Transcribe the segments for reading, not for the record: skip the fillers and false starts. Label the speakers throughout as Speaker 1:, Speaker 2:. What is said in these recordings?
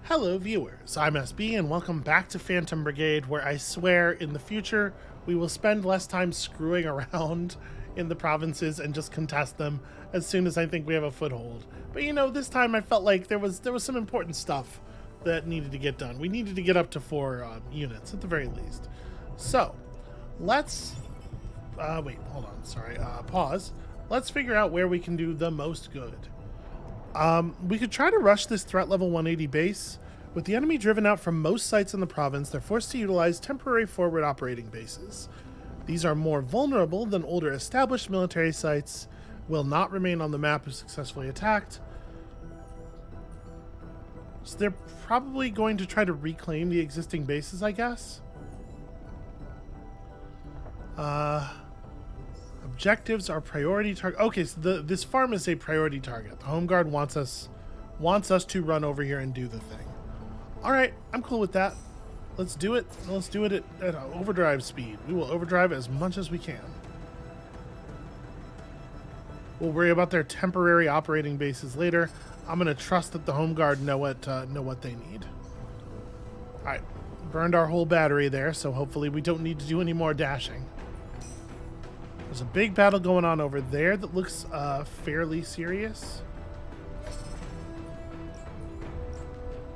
Speaker 1: Hello viewers, I'm SB and welcome back to Phantom Brigade, where I swear in the future we will spend less time screwing around in the provinces and just contest them as soon as I think we have a foothold. But you know, this time I felt like there was some important stuff that needed to get done. We needed to get up to 4 units at the very least. So, let's wait, hold on, sorry, pause. Let's figure out where we can do the most good. We could try to rush this threat level 180 base. With the enemy driven out from most sites in the province, they're forced to utilize temporary forward operating bases. These are more vulnerable than older established military sites, will not remain on the map if successfully attacked. So they're probably going to try to reclaim the existing bases, I guess. Objectives are priority target. Okay, so this farm is a priority target. The Home Guard wants us to run over here and do the thing. All right, I'm cool with that. Let's do it. Let's do it at overdrive speed. We will overdrive as much as we can. We'll worry about their temporary operating bases later. I'm gonna trust that the Home Guard know what they need. All right, burned our whole battery there, so hopefully we don't need to do any more dashing. There's a big battle going on over there that looks fairly serious.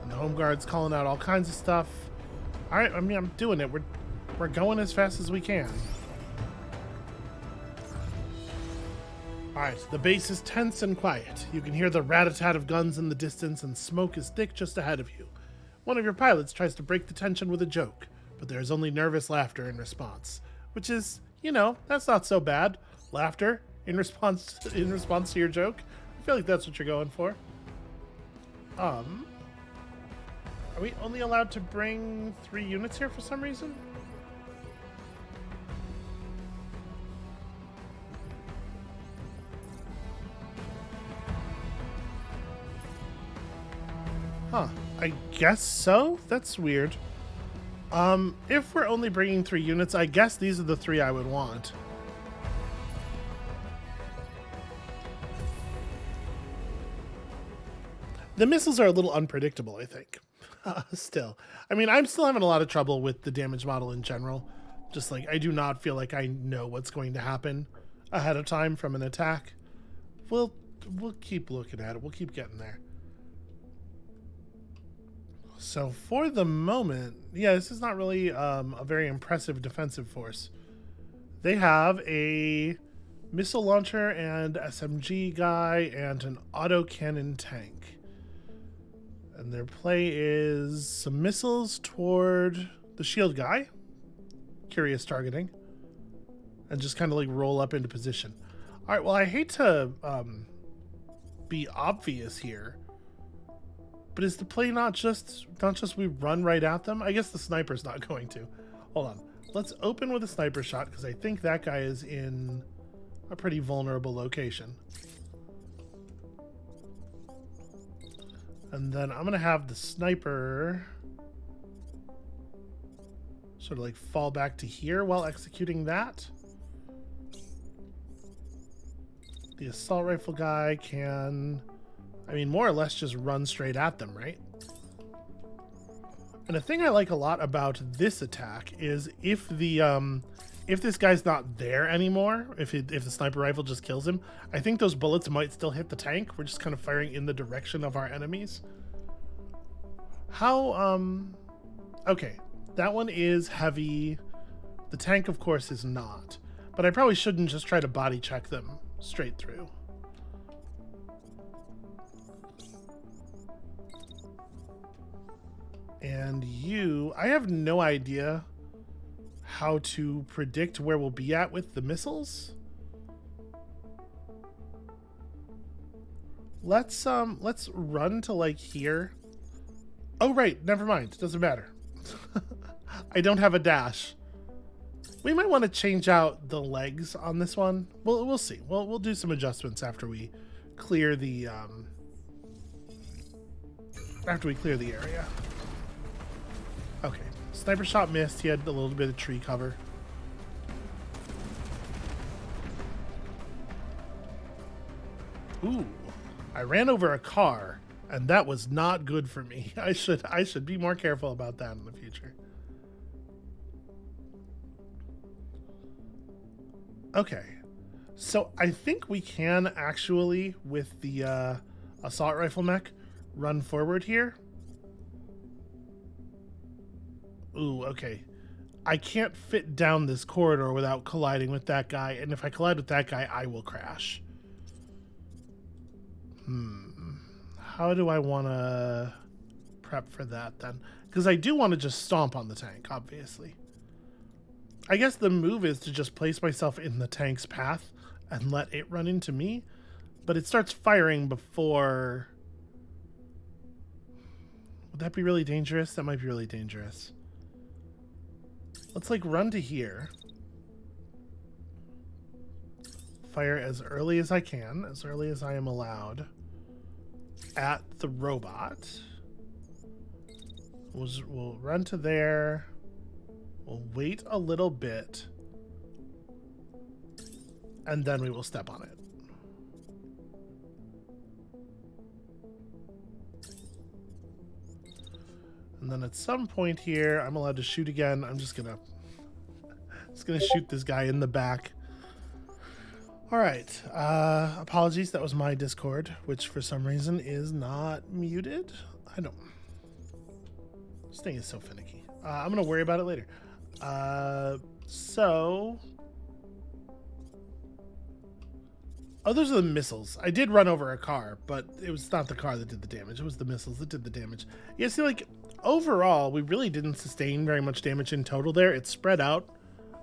Speaker 1: And the Home Guard's calling out all kinds of stuff. All right, I mean, I'm doing it. We're going as fast as we can. All right, the base is tense and quiet. You can hear the rat-a-tat of guns in the distance, and smoke is thick just ahead of you. One of your pilots tries to break the tension with a joke, but there is only nervous laughter in response, which is, you know, that's not so bad. Laughter in response to your joke. I feel like that's what you're going for. Are we only allowed to bring 3 units here for some reason? Huh, I guess so? That's weird. If we're only bringing 3 units, I guess these are the 3 I would want. The missiles are a little unpredictable, I think. Still. I mean, I'm still having a lot of trouble with the damage model in general. Just like, I do not feel like I know what's going to happen ahead of time from an attack. We'll keep looking at it. We'll keep getting there. So for the moment, yeah, this is not really a very impressive defensive force. They have a missile launcher and SMG guy and an autocannon tank. And their play is some missiles toward the shield guy. Curious targeting. And just kind of like roll up into position. All right, well, I hate to be obvious here. But is the play not just we run right at them? I guess the sniper's not going to. Hold on. Let's open with a sniper shot because I think that guy is in a pretty vulnerable location. And then I'm going to have the sniper sort of like fall back to here while executing that. The assault rifle guy can, I mean, more or less just run straight at them, right? And the thing I like a lot about this attack is if this guy's not there anymore, if the sniper rifle just kills him, I think those bullets might still hit the tank. We're just kind of firing in the direction of our enemies. How, okay, that one is heavy. The tank, of course, is not. But I probably shouldn't just try to body check them straight through. And you, I have no idea how to predict where we'll be at with the missiles. Let's run to like here. Oh, right, never mind, doesn't matter. I don't have a dash. We might want to change out the legs on this one. We'll see. We'll do some adjustments after we clear the area. Okay, sniper shot missed. He had a little bit of tree cover. Ooh, I ran over a car. And that was not good for me. I should be more careful about that in the future. Okay. So I think we can actually, with the assault rifle mech, run forward here. Ooh, okay. I can't fit down this corridor without colliding with that guy, and if I collide with that guy, I will crash. How do I want to prep for that then? Because I do want to just stomp on the tank, obviously. I guess the move is to just place myself in the tank's path and let it run into me, but it starts firing before... Would that be really dangerous? That might be really dangerous. Let's like run to here. Fire as early as I can, as early as I am allowed, at the robot. We'll run to there. We'll wait a little bit. And then we will step on it. And then at some point here, I'm allowed to shoot again. I'm just gonna shoot this guy in the back. All right. Apologies, that was my Discord, which for some reason is not muted. I don't... This thing is so finicky. I'm gonna worry about it later. So... Oh, those are the missiles. I did run over a car, but it was not the car that did the damage. It was the missiles that did the damage. Yeah, see, like, overall, we really didn't sustain very much damage in total there. It's spread out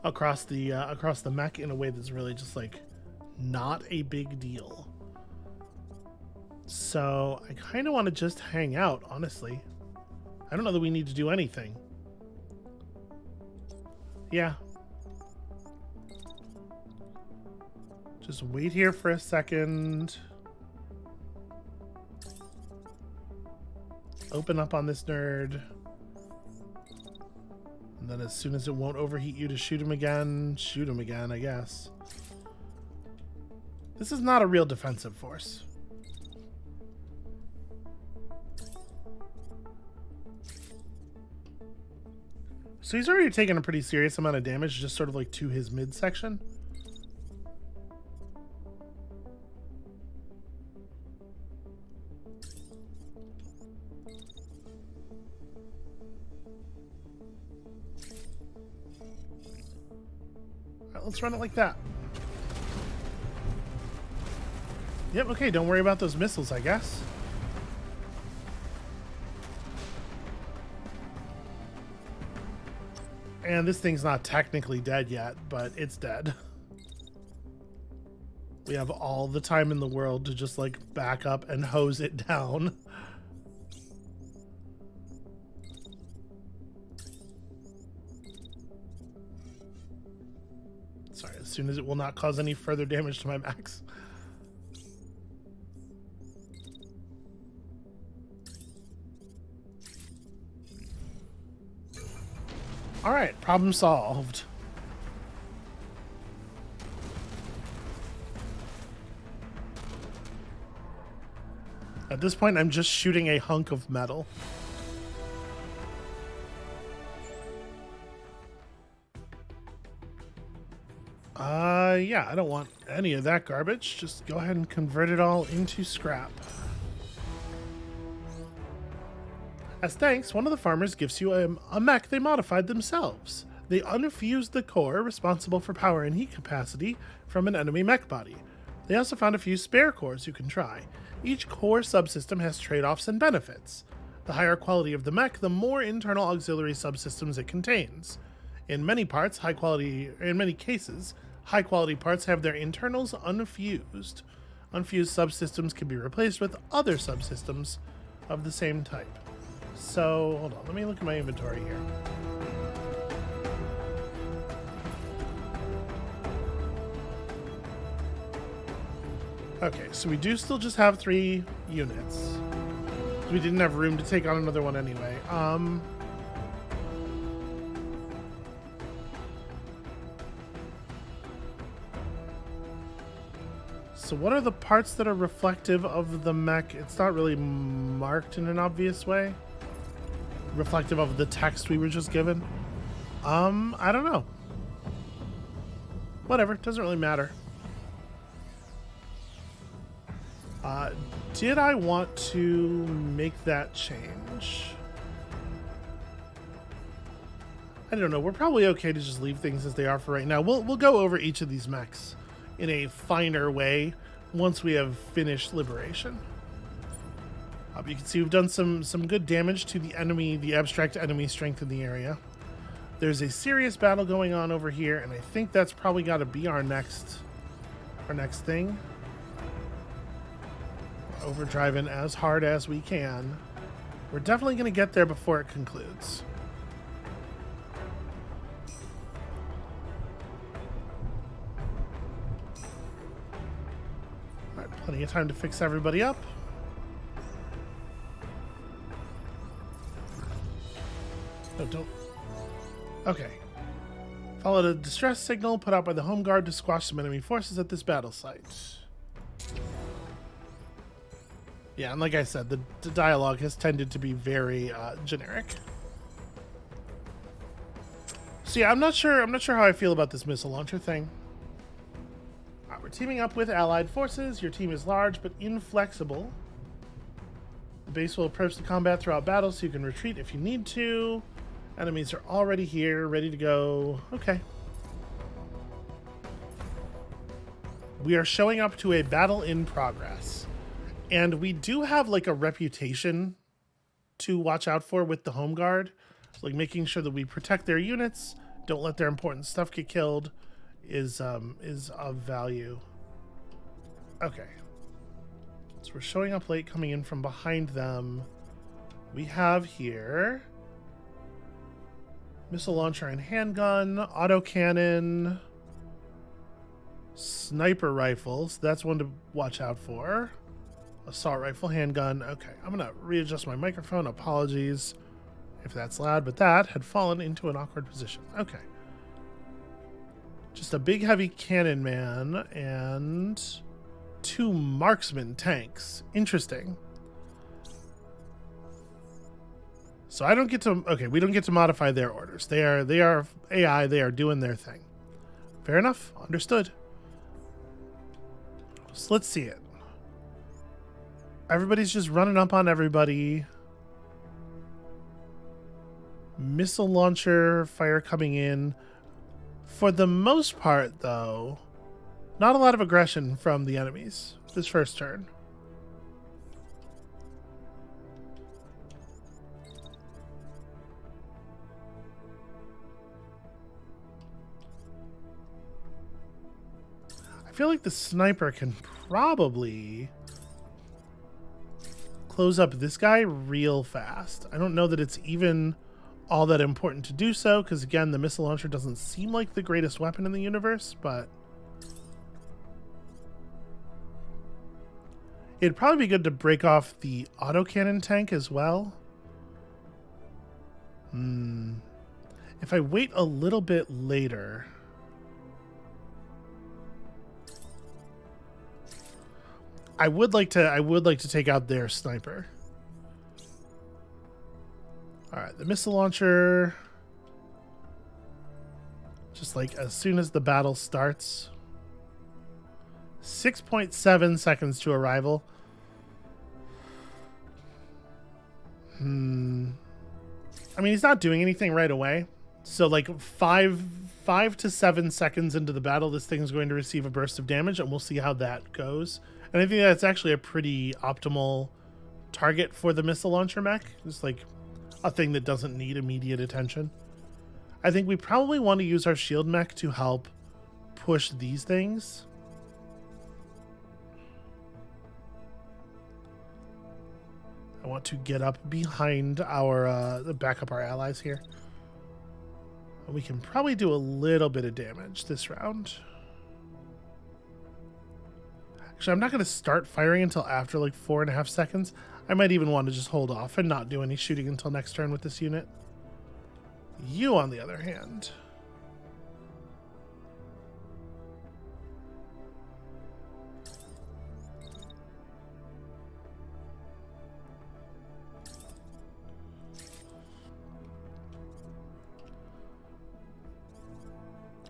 Speaker 1: across the mech in a way that's really just, like, not a big deal. So, I kind of want to just hang out, honestly. I don't know that we need to do anything. Yeah. Just wait here for a second. Open up on this nerd. And then as soon as it won't overheat you to shoot him again, I guess. This is not a real defensive force. So he's already taken a pretty serious amount of damage, just sort of like to his midsection. Let's run it like that. Yep, okay, don't worry about those missiles, I guess. And this thing's not technically dead yet, but it's dead. We have all the time in the world to just, like, back up and hose it down. Sorry, as soon as it will not cause any further damage to my mechs. Alright, problem solved. At this point, I'm just shooting a hunk of metal. Yeah, I don't want any of that garbage. Just go ahead and convert it all into scrap. As thanks, one of the farmers gives you a mech they modified themselves. They unfused the core responsible for power and heat capacity from an enemy mech body. They also found a few spare cores you can try. Each core subsystem has trade-offs and benefits. The higher quality of the mech, the more internal auxiliary subsystems it contains. In many cases, high-quality parts have their internals unfused. Unfused subsystems can be replaced with other subsystems of the same type. So, hold on, let me look at my inventory here. Okay, so we do still just have 3 units. We didn't have room to take on another one anyway. So what are the parts that are reflective of the mech? It's not really marked in an obvious way. Reflective of the text we were just given. I don't know. Whatever, doesn't really matter. Did I want to make that change? I don't know. We're probably okay to just leave things as they are for right now. We'll go over each of these mechs in a finer way once we have finished Liberation. You can see we've done some good damage to the enemy, the abstract enemy strength in the area. There's a serious battle going on over here, and I think that's probably got to be our next thing. Overdriving as hard as we can. We're definitely going to get there before it concludes. All right, plenty of time to fix everybody up. No, don't. Okay. Followed a distress signal put out by the home guard to squash some enemy forces at this battle site. Yeah, and like I said, the dialogue has tended to be very generic. So yeah, I'm not sure how I feel about this missile launcher thing. We're teaming up with allied forces. Your team is large but inflexible. The base will approach the combat throughout battle, so you can retreat if you need to. Enemies are already here, ready to go. Okay. We are showing up to a battle in progress. And we do have like a reputation to watch out for with the home guard. So, like making sure that we protect their units, don't let their important stuff get killed is of value. Okay. So we're showing up late, coming in from behind them. We have here missile launcher and handgun, autocannon, sniper rifles. That's one to watch out for. Assault rifle, handgun. Okay, I'm going to readjust my microphone. Apologies if that's loud, but that had fallen into an awkward position. Okay. Just a big heavy cannon man and 2 marksman tanks. Interesting. So I don't get to... Okay, we don't get to modify their orders. They are AI. They are doing their thing. Fair enough. Understood. So let's see it. Everybody's just running up on everybody. Missile launcher fire coming in. For the most part, though, not a lot of aggression from the enemies this first turn. I feel like the sniper can probably close up this guy real fast. I don't know that it's even all that important to do so, because again, the missile launcher doesn't seem like the greatest weapon in the universe, but it'd probably be good to break off the autocannon tank as well. If I wait a little bit later, I would like to take out their sniper. All right, the missile launcher, just like as soon as the battle starts. 6.7 seconds to arrival. I mean, he's not doing anything right away. So like 5 to 7 seconds into the battle, this thing's going to receive a burst of damage, and we'll see how that goes. And I think that's actually a pretty optimal target for the missile launcher mech. Just like a thing that doesn't need immediate attention. I think we probably want to use our shield mech to help push these things. I want to get up behind our back up our allies here. We can probably do a little bit of damage this round. Actually, I'm not going to start firing until after like 4.5 seconds. I might even want to just hold off and not do any shooting until next turn with this unit. You, on the other hand,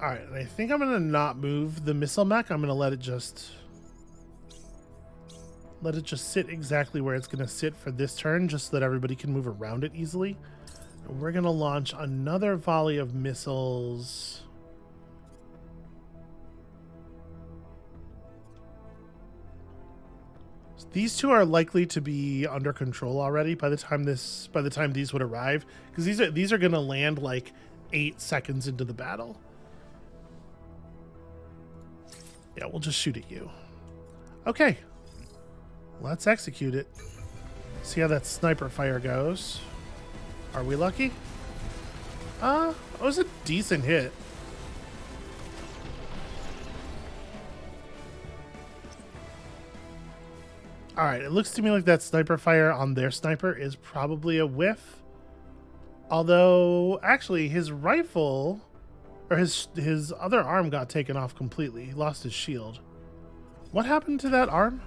Speaker 1: All right, and I think I'm gonna not move the missile mech. I'm gonna let it just sit exactly where it's gonna sit for this turn, just so that everybody can move around it easily. And we're gonna launch another volley of missiles. So these two are likely to be under control already by the time these would arrive, because these are gonna land like 8 seconds into the battle. Yeah, we'll just shoot at you. Okay. Let's execute it. See how that sniper fire goes. Are we lucky? It was a decent hit. Alright, it looks to me like that sniper fire on their sniper is probably a whiff. Although, actually, his rifle, or his other arm got taken off completely. He lost his shield. What happened to that arm?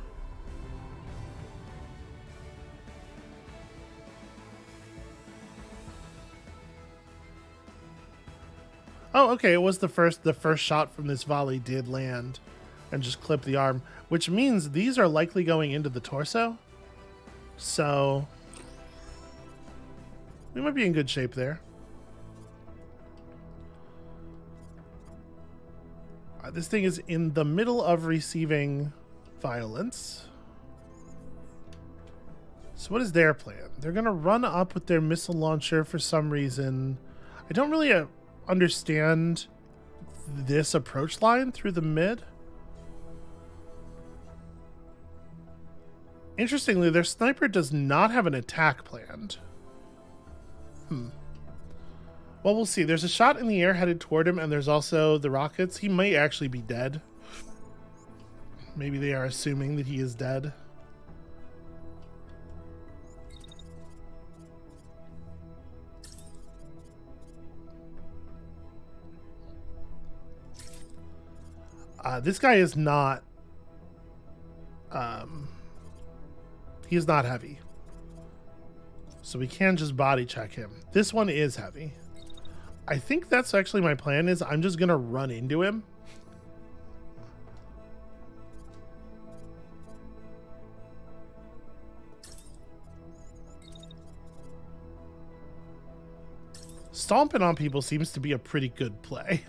Speaker 1: Oh, okay. It was the first shot from this volley did land and just clip the arm, which means these are likely going into the torso. So we might be in good shape there. This thing is in the middle of receiving violence. So what is their plan? They're going to run up with their missile launcher for some reason. I don't really understand this approach line through the mid. Interestingly, their sniper does not have an attack planned. Well, we'll see. There's a shot in the air headed toward him, and there's also the rockets. He might actually be dead. Maybe they are assuming that he is dead. This guy is not... he is not heavy. So we can just body check him. This one is heavy. I think that's actually my plan, is I'm just going to run into him. Stomping on people seems to be a pretty good play.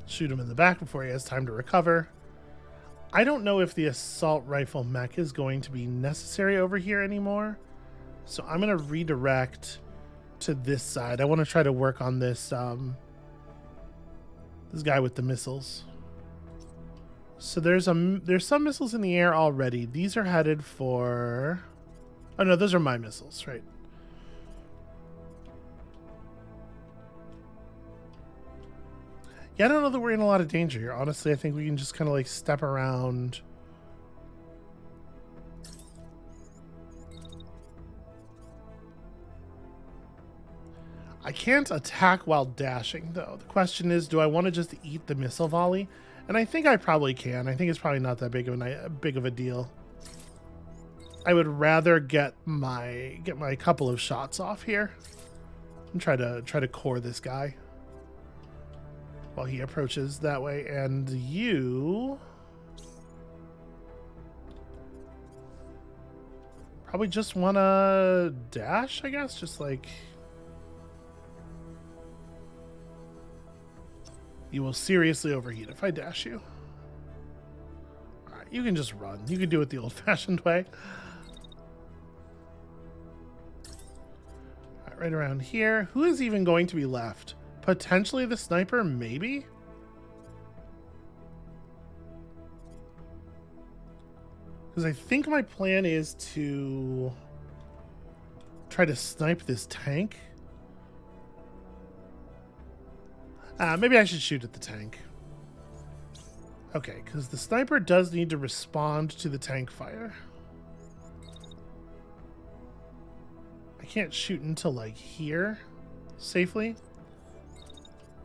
Speaker 1: Shoot him in the back before he has time to recover. I don't know if the assault rifle mech is going to be necessary over here anymore. So I'm going to redirect to this side. I want to try to work on this this guy with the missiles. So there's some missiles in the air already. These are headed for... Oh no, those are my missiles, right? Yeah, I don't know that we're in a lot of danger here. Honestly, I think we can just kind of like step around. I can't attack while dashing, though. The question is, do I want to just eat the missile volley? And I think I probably can. I think it's probably not that big of a deal. I would rather get my couple of shots off here and try to core this guy while he approaches that way. And you probably just want to dash, I guess, just like... You will seriously overheat if I dash you. Alright, you can just run. You can do it the old-fashioned way. Alright, right around here. Who is even going to be left? Potentially the sniper, maybe? Because I think my plan is to try to snipe this tank. Maybe I should shoot at the tank. Okay, because the sniper does need to respond to the tank fire. I can't shoot until like here safely.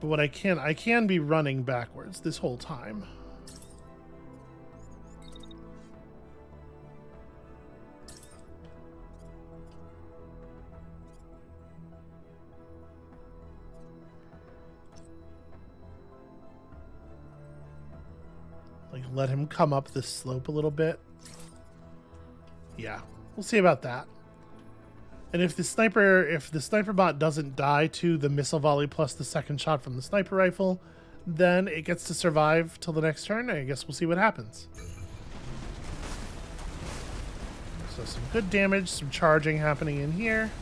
Speaker 1: But what I can be running backwards this whole time. Like, let him come up this slope a little bit. Yeah, we'll see about that. And if the sniper bot doesn't die to the missile volley plus the second shot from the sniper rifle, then it gets to survive till the next turn. I guess we'll see what happens. So some good damage, some charging happening in here.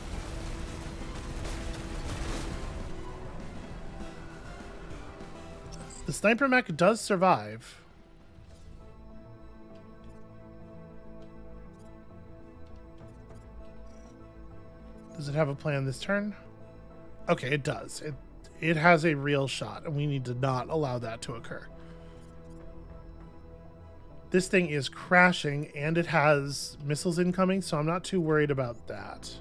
Speaker 1: The sniper mech does survive. Does it have a plan this turn? Okay, it does. It has a real shot, and we need to not allow that to occur. This thing is crashing, and it has missiles incoming, so I'm not too worried about that.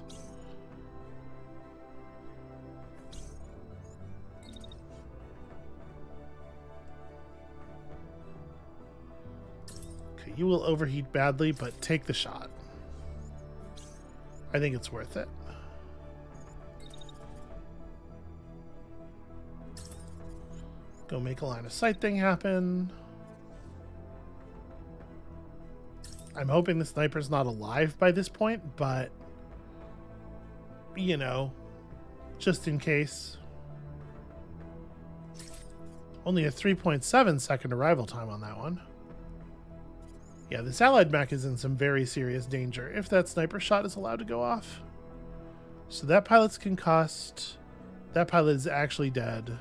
Speaker 1: Okay, you will overheat badly, but take the shot. I think it's worth it. Go make a line of sight thing happen. I'm hoping the sniper's not alive by this point, but, you know, just in case. Only a 3.7 second arrival time on that one. Yeah, this allied mech is in some very serious danger if that sniper shot is allowed to go off. So that pilot's concussed. That pilot is actually dead.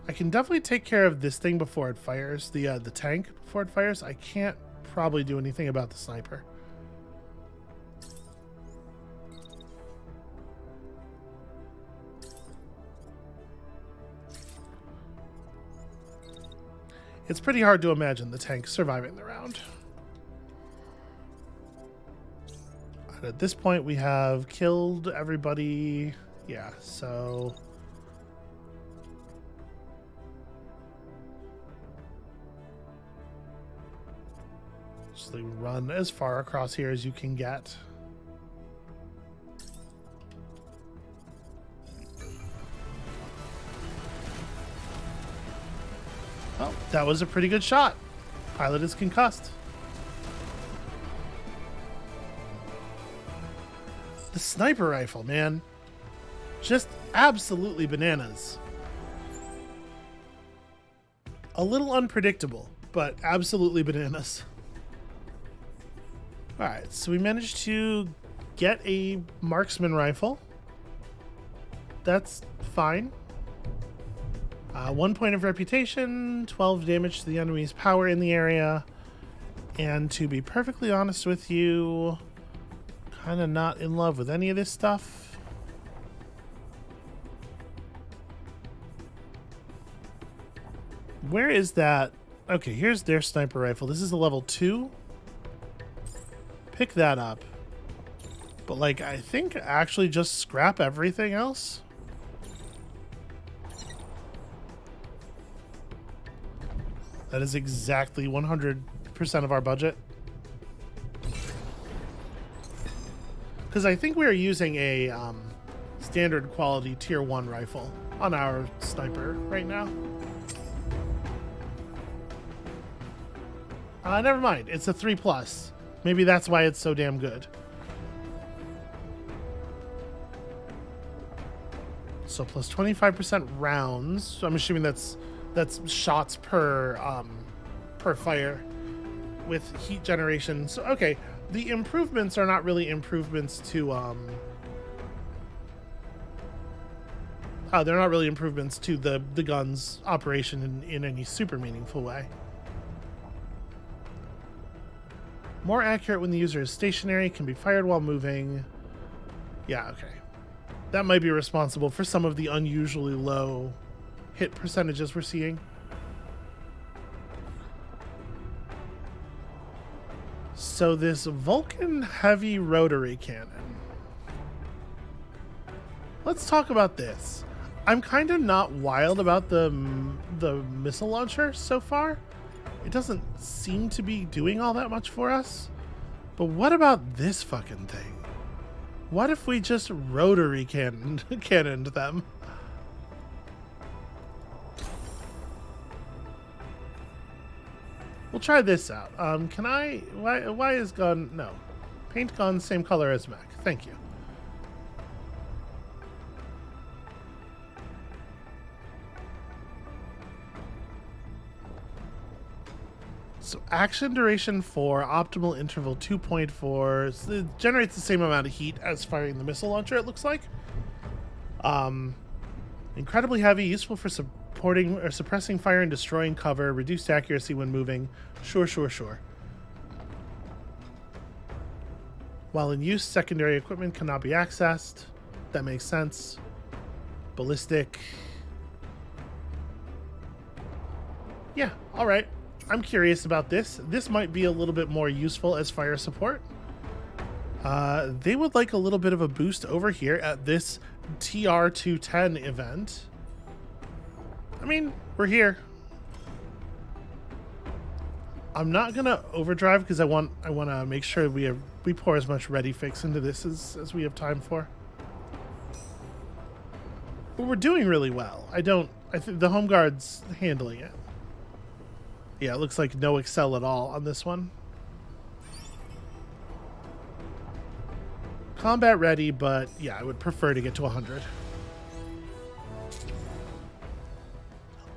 Speaker 1: I can definitely take care of this thing before it fires, the tank before it fires. I can't probably do anything about the sniper. It's pretty hard to imagine the tank surviving the round. And at this point, we have killed everybody. Yeah, so... just run as far across here as you can get. Oh, that was a pretty good shot. Pilot is concussed. The sniper rifle, man. Just absolutely bananas. A little unpredictable, but absolutely bananas. Alright, so we managed to get a marksman rifle. That's fine. 1 point of reputation, 12 damage to the enemy's power in the area. And to be perfectly honest with you, kind of not in love with any of this stuff. Where is that? Okay, here's their sniper rifle. This is a level 2. Pick that up. But, like, I think actually just scrap everything else. That is exactly 100% of our budget. Because I think we are using a standard quality tier 1 rifle on our sniper right now. Never mind. It's a 3+. Maybe that's why it's so damn good. So plus 25% rounds. So I'm assuming that's shots per fire with heat generation. So okay, the improvements are not really improvements to they're not really improvements to the gun's operation in any super meaningful way. More accurate when the user is stationary, can be fired while moving. Yeah, okay. That might be responsible for some of the unusually low hit percentages we're seeing. So this Vulcan heavy rotary cannon. Let's talk about this. I'm kind of not wild about the missile launcher so far. It doesn't seem to be doing all that much for us. But what about this fucking thing? What if we just rotary cannoned them? We'll try this out. Can I... Why is gun... No. Paint gun, same color as mech. Thank you. So action duration 4, optimal interval 2.4. So it generates the same amount of heat as firing the missile launcher, it looks like. Incredibly heavy, useful for supporting or suppressing fire and destroying cover, reduced accuracy when moving. Sure. While in use, secondary equipment cannot be accessed. That makes sense. Ballistic. Yeah, all right. I'm curious about this. This might be a little bit more useful as fire support. They would like a little bit of a boost over here at this TR210 event. I mean, we're here. I'm not gonna overdrive because I want to make sure we pour as much ready fix into this as we have time for. But we're doing really well. I think the home guard's handling it. Yeah, it looks like no excel at all on this one. Combat ready, but yeah, I would prefer to get to 100.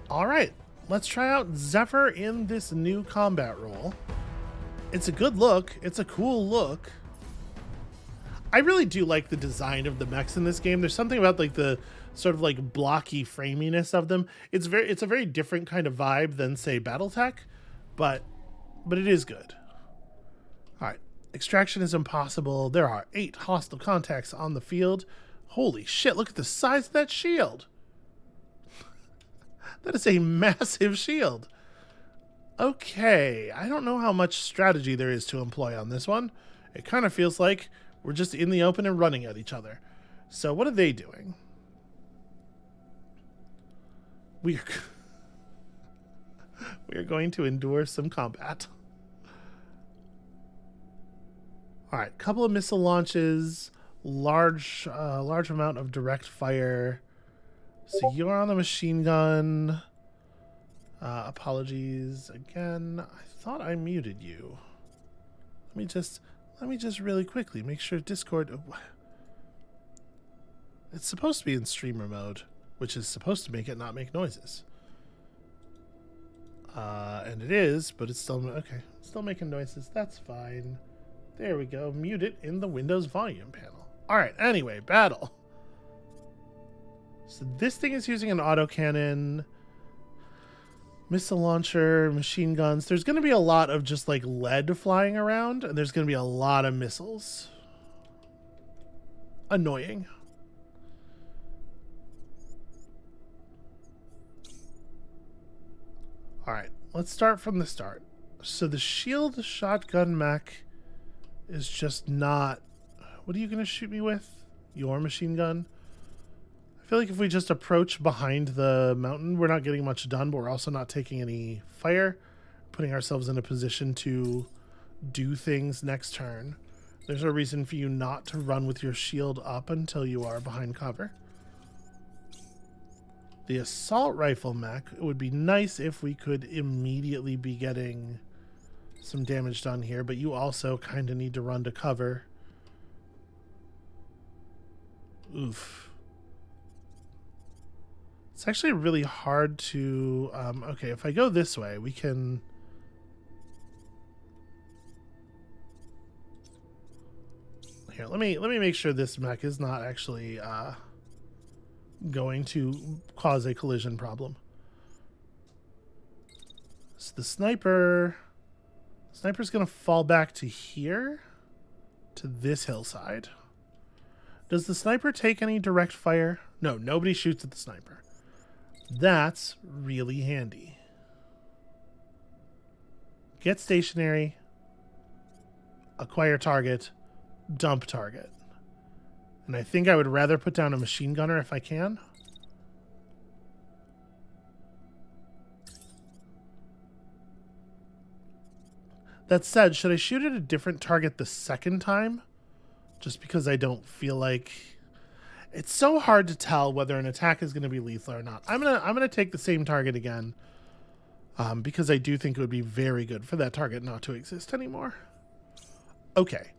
Speaker 1: All right, let's try out Zephyr in this new combat role. It's a good look. It's a cool look. I really do like the design of the mechs in this game. There's something about like the sort of like blocky framiness of them. It's a very different kind of vibe than say BattleTech, but it is good. All right, extraction is impossible. There are 8 hostile contacts on the field. Holy shit, look at the size of that shield. That is a massive shield. Okay, I don't know how much strategy there is to employ on this one. It kind of feels like we're just in the open and running at each other. So what are they doing? We are going to endure some combat. All right, couple of missile launches, large amount of direct fire. So you're on the machine gun. Apologies again. I thought I muted you. Let me just really quickly make sure Discord. It's supposed to be in streamer mode, which is supposed to make it not make noises. And it is, but it's still okay. Still making noises. That's fine. There we go. Mute it in the Windows volume panel. All right. Anyway, battle. So this thing is using an autocannon, missile launcher, machine guns. There's going to be a lot of just like lead flying around, and there's going to be a lot of missiles. Annoying. All right, let's start from the start. So the shield shotgun mech is just not... What are you going to shoot me with? Your machine gun? I feel like if we just approach behind the mountain, we're not getting much done, but we're also not taking any fire, putting ourselves in a position to do things next turn. There's no reason for you not to run with your shield up until you are behind cover. The assault rifle mech, it would be nice if we could immediately be getting some damage done here, but you also kind of need to run to cover. Oof. It's actually really hard to... okay, if I go this way, we can... Here, let me make sure this mech is not actually going to cause a collision problem. So the sniper's going to fall back to here, to this hillside. Does the sniper take any direct fire? No, nobody shoots at the sniper. That's really handy. Get stationary, acquire target, dump target. And I think I would rather put down a machine gunner if I can. That said, should I shoot at a different target the second time just because I don't feel like it's so hard to tell whether an attack is going to be lethal or not. I'm gonna take the same target again, because I do think it would be very good for that target not to exist anymore. Okay,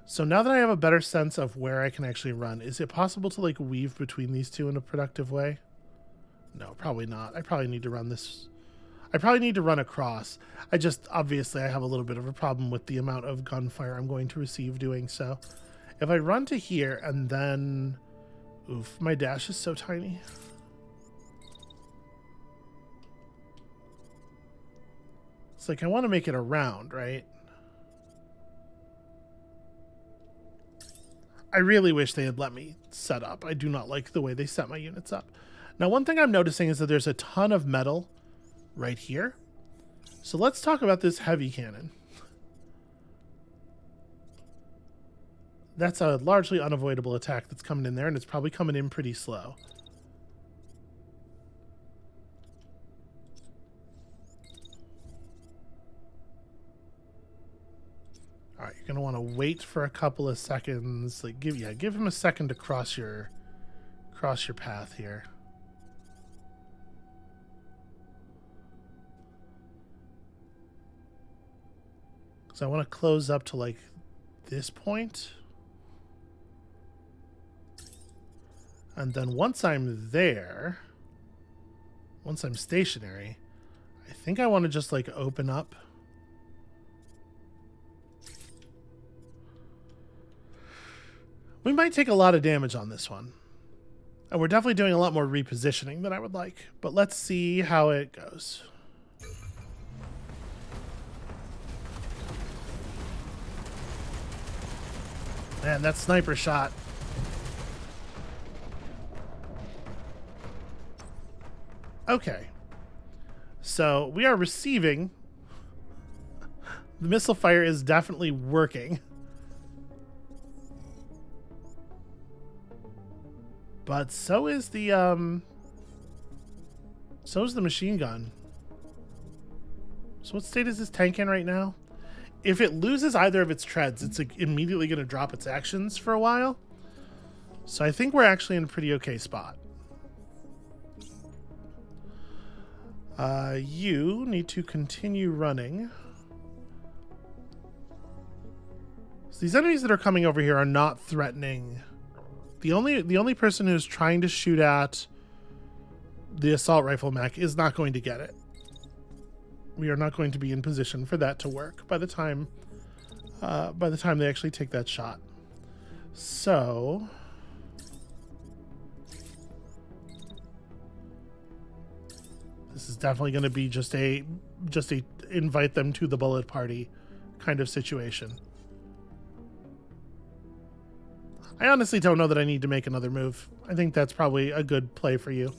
Speaker 1: so now that I have a better sense of where I can actually run, is it possible to like weave between these two in a productive way? No, probably not. I probably need to run this. I probably need to run across. Obviously I have a little bit of a problem with the amount of gunfire I'm going to receive doing so. If I run to here and then, oof, my dash is so tiny. It's like I want to make it around, right? I really wish they had let me set up. I do not like the way they set my units up. Now, one thing I'm noticing is that there's a ton of metal right here. So let's talk about this heavy cannon. That's a largely unavoidable attack that's coming in there, and it's probably coming in pretty slow. All right, you're gonna want to wait for a couple of seconds. Like, give him a second to cross your path here. So I want to close up to like this point. And then once I'm there, once I'm stationary, I think I want to just like open up. We might take a lot of damage on this one. And we're definitely doing a lot more repositioning than I would like. But let's see how it goes. Man, that sniper shot. Okay. So we are receiving. The missile fire is definitely working. But so is the machine gun. So what state is this tank in right now? If it loses either of its treads, it's immediately going to drop its actions for a while. So I think we're actually in a pretty okay spot. You need to continue running. So these enemies that are coming over here are not threatening. The only person who's trying to shoot at the assault rifle mech is not going to get it. We are not going to be in position for that to work by the time they actually take that shot. So this is definitely going to be just a invite them to the bullet party kind of situation. I honestly don't know that I need to make another move. I think that's probably a good play for you.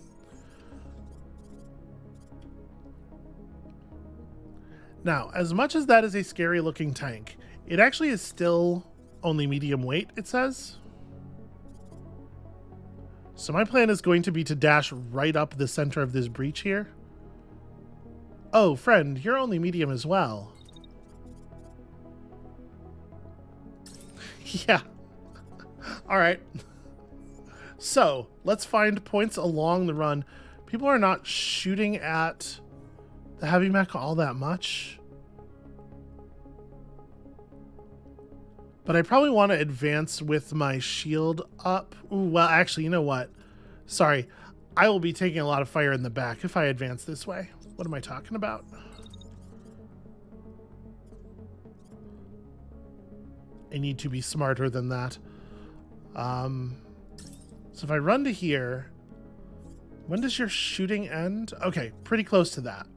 Speaker 1: Now, as much as that is a scary looking tank, it actually is still only medium weight, it says. So my plan is going to be to dash right up the center of this breach here. Oh, friend, you're only medium as well. Yeah. All right. So let's find points along the run. People are not shooting at the heavy mech all that much. But I probably want to advance with my shield up. Ooh, well, actually, you know what? Sorry. I will be taking a lot of fire in the back if I advance this way. What am I talking about? I need to be smarter than that. So if I run to here, when does your shooting end? Okay, pretty close to that.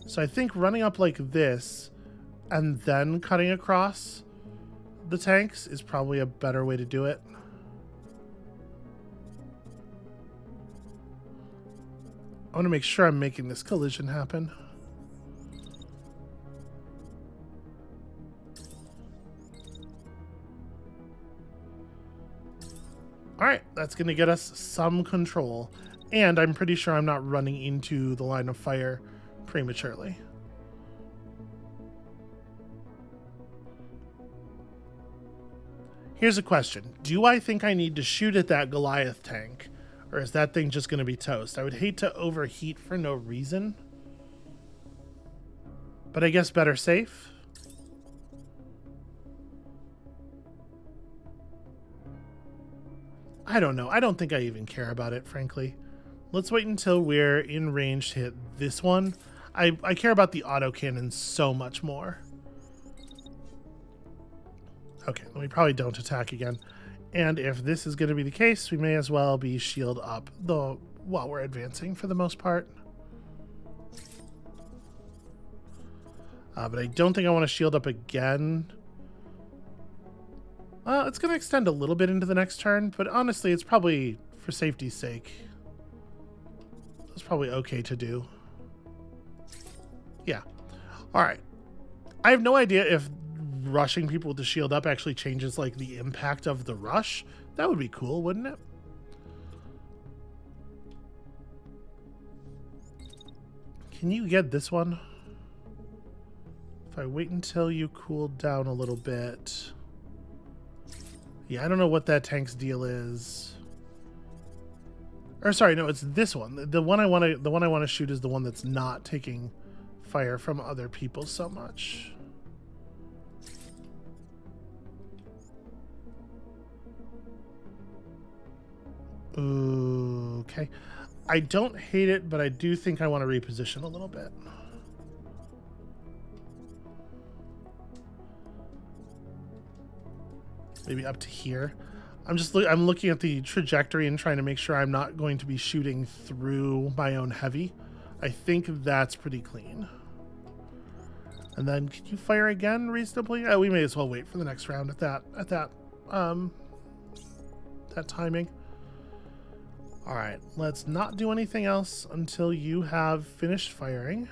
Speaker 1: So I think running up like this and then cutting across the tanks is probably a better way to do it. I want to make sure I'm making this collision happen. All right, that's going to get us some control. And I'm pretty sure I'm not running into the line of fire prematurely. Here's a question. Do I think I need to shoot at that Goliath tank? Or is that thing just going to be toast? I would hate to overheat for no reason. But I guess better safe. I don't know. I don't think I even care about it, frankly. Let's wait until we're in range to hit this one. I care about the autocannon so much more. Okay, we probably don't attack again. And if this is going to be the case, we may as well be shield up while we're advancing for the most part. But I don't think I want to shield up again. It's going to extend a little bit into the next turn, but honestly, it's probably, for safety's sake, it's probably okay to do. Yeah. All right. I have no idea if rushing people to shield up actually changes like the impact of the rush. That would be cool, wouldn't it? Can you get this one? If I wait until you cool down a little bit. Yeah, I don't know what that tank's deal is. Or sorry, no, it's this one. The one I want to shoot is the one that's not taking fire from other people so much. Ooh, okay. I don't hate it, but I do think I want to reposition a little bit. Maybe up to here. I'm looking at the trajectory and trying to make sure I'm not going to be shooting through my own heavy. I think that's pretty clean. And then can you fire again reasonably? We may as well wait for the next round at that timing. All right, let's not do anything else until you have finished firing.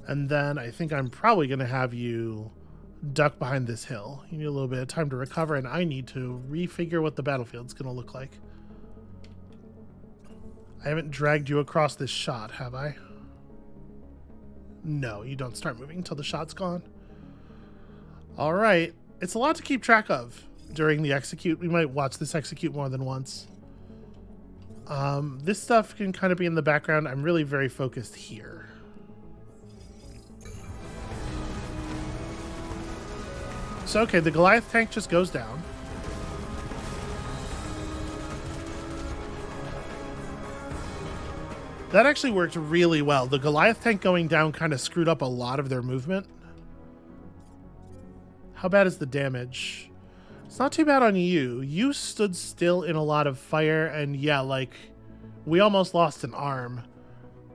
Speaker 1: And then I think I'm probably going to have you duck behind this hill. You need a little bit of time to recover, and I need to refigure what the battlefield's going to look like. I haven't dragged you across this shot, have I? No, you don't start moving until the shot's gone. All right. It's a lot to keep track of during the execute. We might watch this execute more than once. This stuff can kind of be in the background. I'm really very focused here. So, okay, the Goliath tank just goes down. That actually worked really well. The Goliath tank going down kind of screwed up a lot of their movement. How bad is the damage? It's not too bad on you. You stood still in a lot of fire, and yeah, like, we almost lost an arm.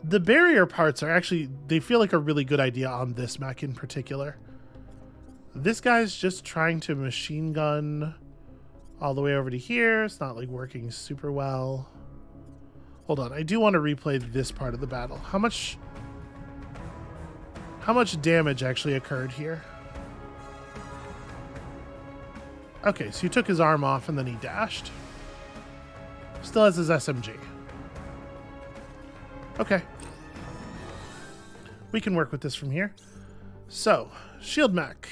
Speaker 1: The barrier parts are actually, they feel like a really good idea on this mech in particular. This guy's just trying to machine gun all the way over to here. It's not like working super well. Hold on, I do want to replay this part of the battle. How much damage actually occurred here? Okay, so he took his arm off and then he dashed. Still has his SMG. Okay. We can work with this from here. So, shield mech.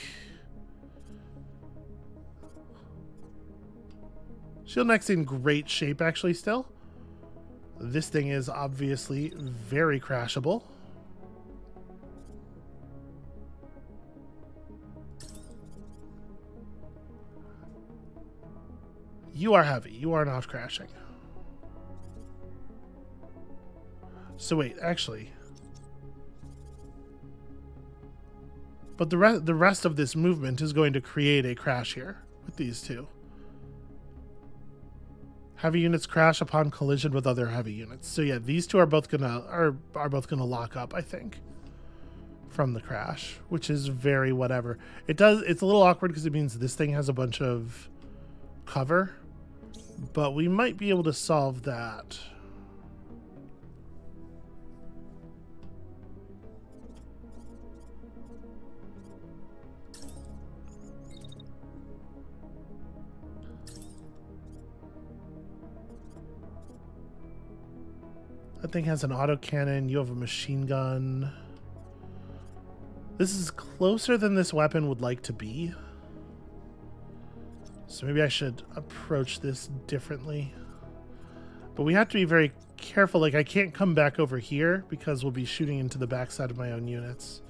Speaker 1: Shield mech's in great shape actually still. This thing is obviously very crashable. You are heavy. You are not crashing. So wait, actually. But the rest of this movement is going to create a crash here with these two. Heavy units crash upon collision with other heavy units. So yeah, these two are both gonna lock up, I think, from the crash, which is very whatever. It's a little awkward because it means this thing has a bunch of cover, but we might be able to solve that. That thing has an autocannon. You have a machine gun. This is closer than this weapon would like to be. So maybe I should approach this differently. But we have to be very careful. Like, I can't come back over here because we'll be shooting into the backside of my own units.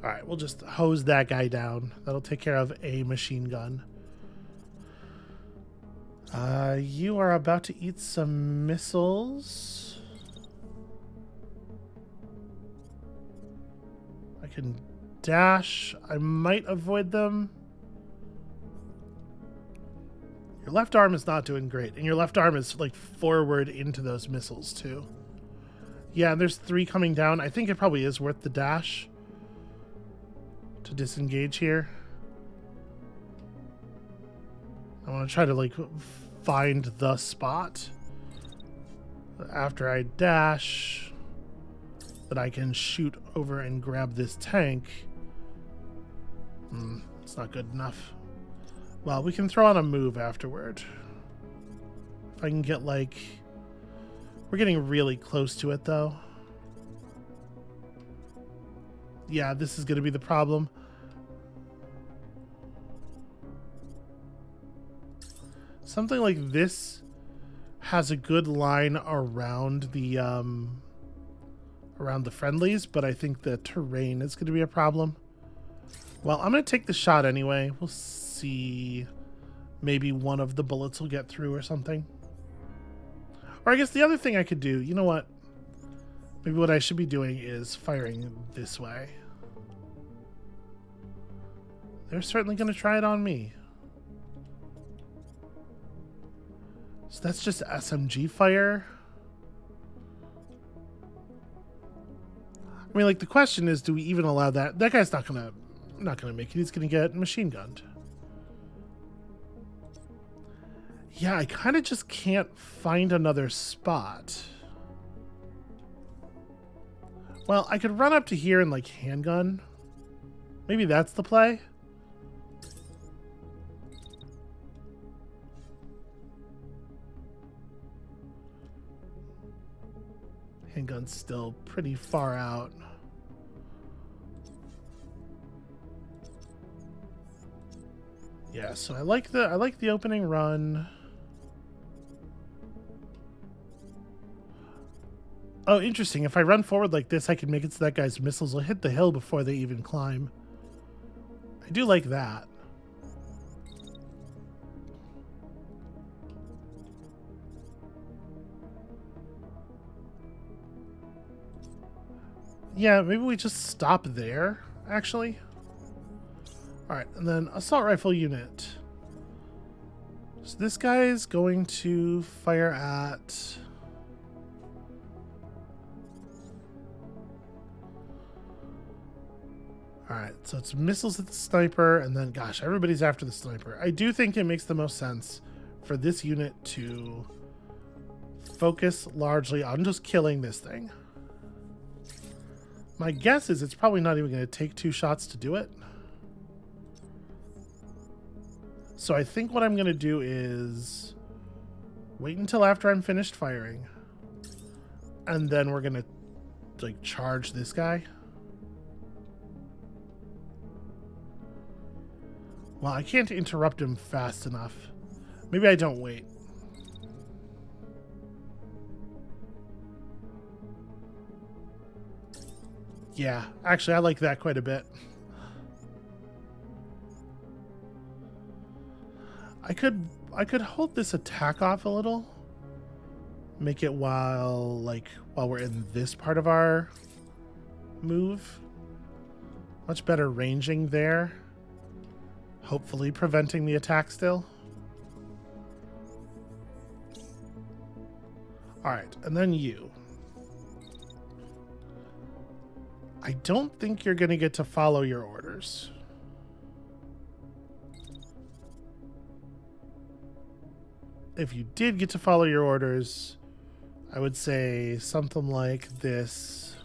Speaker 1: All right, we'll just hose that guy down. That'll take care of a machine gun. You are about to eat some missiles. I can dash. I might avoid them. Your left arm is not doing great, and your left arm is like forward into those missiles too. Yeah, there's 3 coming down. I think it probably is worth the dash to disengage here. I want to try to like find the spot after I dash that I can shoot over and grab this tank. It's not good enough. Well, we can throw on a move afterward. If I can get like... We're getting really close to it though. Yeah, this is going to be the problem. Something like this has a good line around the friendlies, but I think the terrain is going to be a problem. Well, I'm going to take the shot anyway. We'll see. Maybe one of the bullets will get through or something. Or I guess the other thing I could do, you know what? Maybe what I should be doing is firing this way. They're certainly going to try it on me. So that's just SMG fire. I mean, like, the question is, do we even allow that? That guy's not gonna make it. He's gonna get machine gunned. Yeah, I kind of just can't find another spot. Well, I could run up to here and like handgun. Maybe that's the play. Handgun's still pretty far out. Yeah, so I like the opening run. Oh, interesting. If I run forward like this, I can make it so that guy's missiles will hit the hill before they even climb. I do like that. Yeah, maybe we just stop there, actually. Alright, and then assault rifle unit. So this guy is going to fire at... Alright, so it's missiles at the sniper, and then, gosh, everybody's after the sniper. I do think it makes the most sense for this unit to focus largely on just killing this thing. My guess is it's probably not even going to take 2 shots to do it. So I think what I'm going to do is wait until after I'm finished firing. And then we're going to like charge this guy. Well, I can't interrupt him fast enough. Maybe I don't wait. Yeah, actually, I like that quite a bit. I could hold this attack off a little. Make it while we're in this part of our move. Much better ranging there. Hopefully preventing the attack still. Alright, and then you. I don't think you're going to get to follow your orders. If you did get to follow your orders, I would say something like this.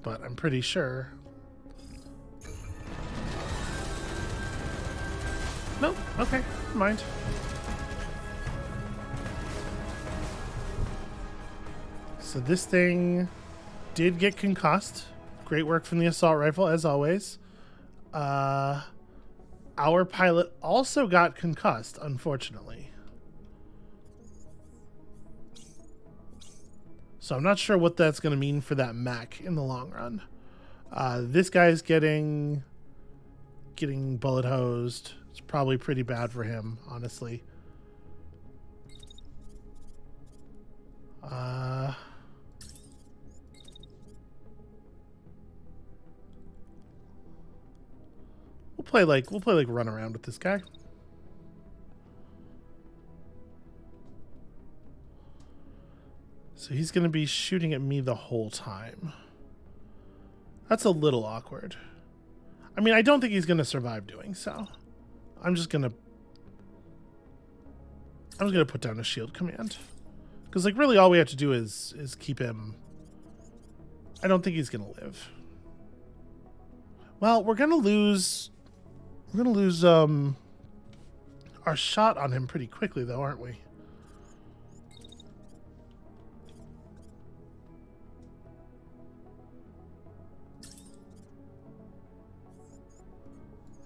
Speaker 1: but I'm pretty sure. No, okay, never mind. So this thing did get concussed. Great work from the assault rifle, as always. Our pilot also got concussed, unfortunately. So I'm not sure what that's going to mean for that mech in the long run. This guy's getting bullet hosed. It's probably pretty bad for him, honestly. We'll play like run around with this guy. So he's going to be shooting at me the whole time. That's a little awkward. I mean, I don't think he's going to survive doing so. I'm just going to put down a shield command. Because like really all we have to do is keep him. I don't think he's going to live. Well, we're going to lose our shot on him pretty quickly though, aren't we?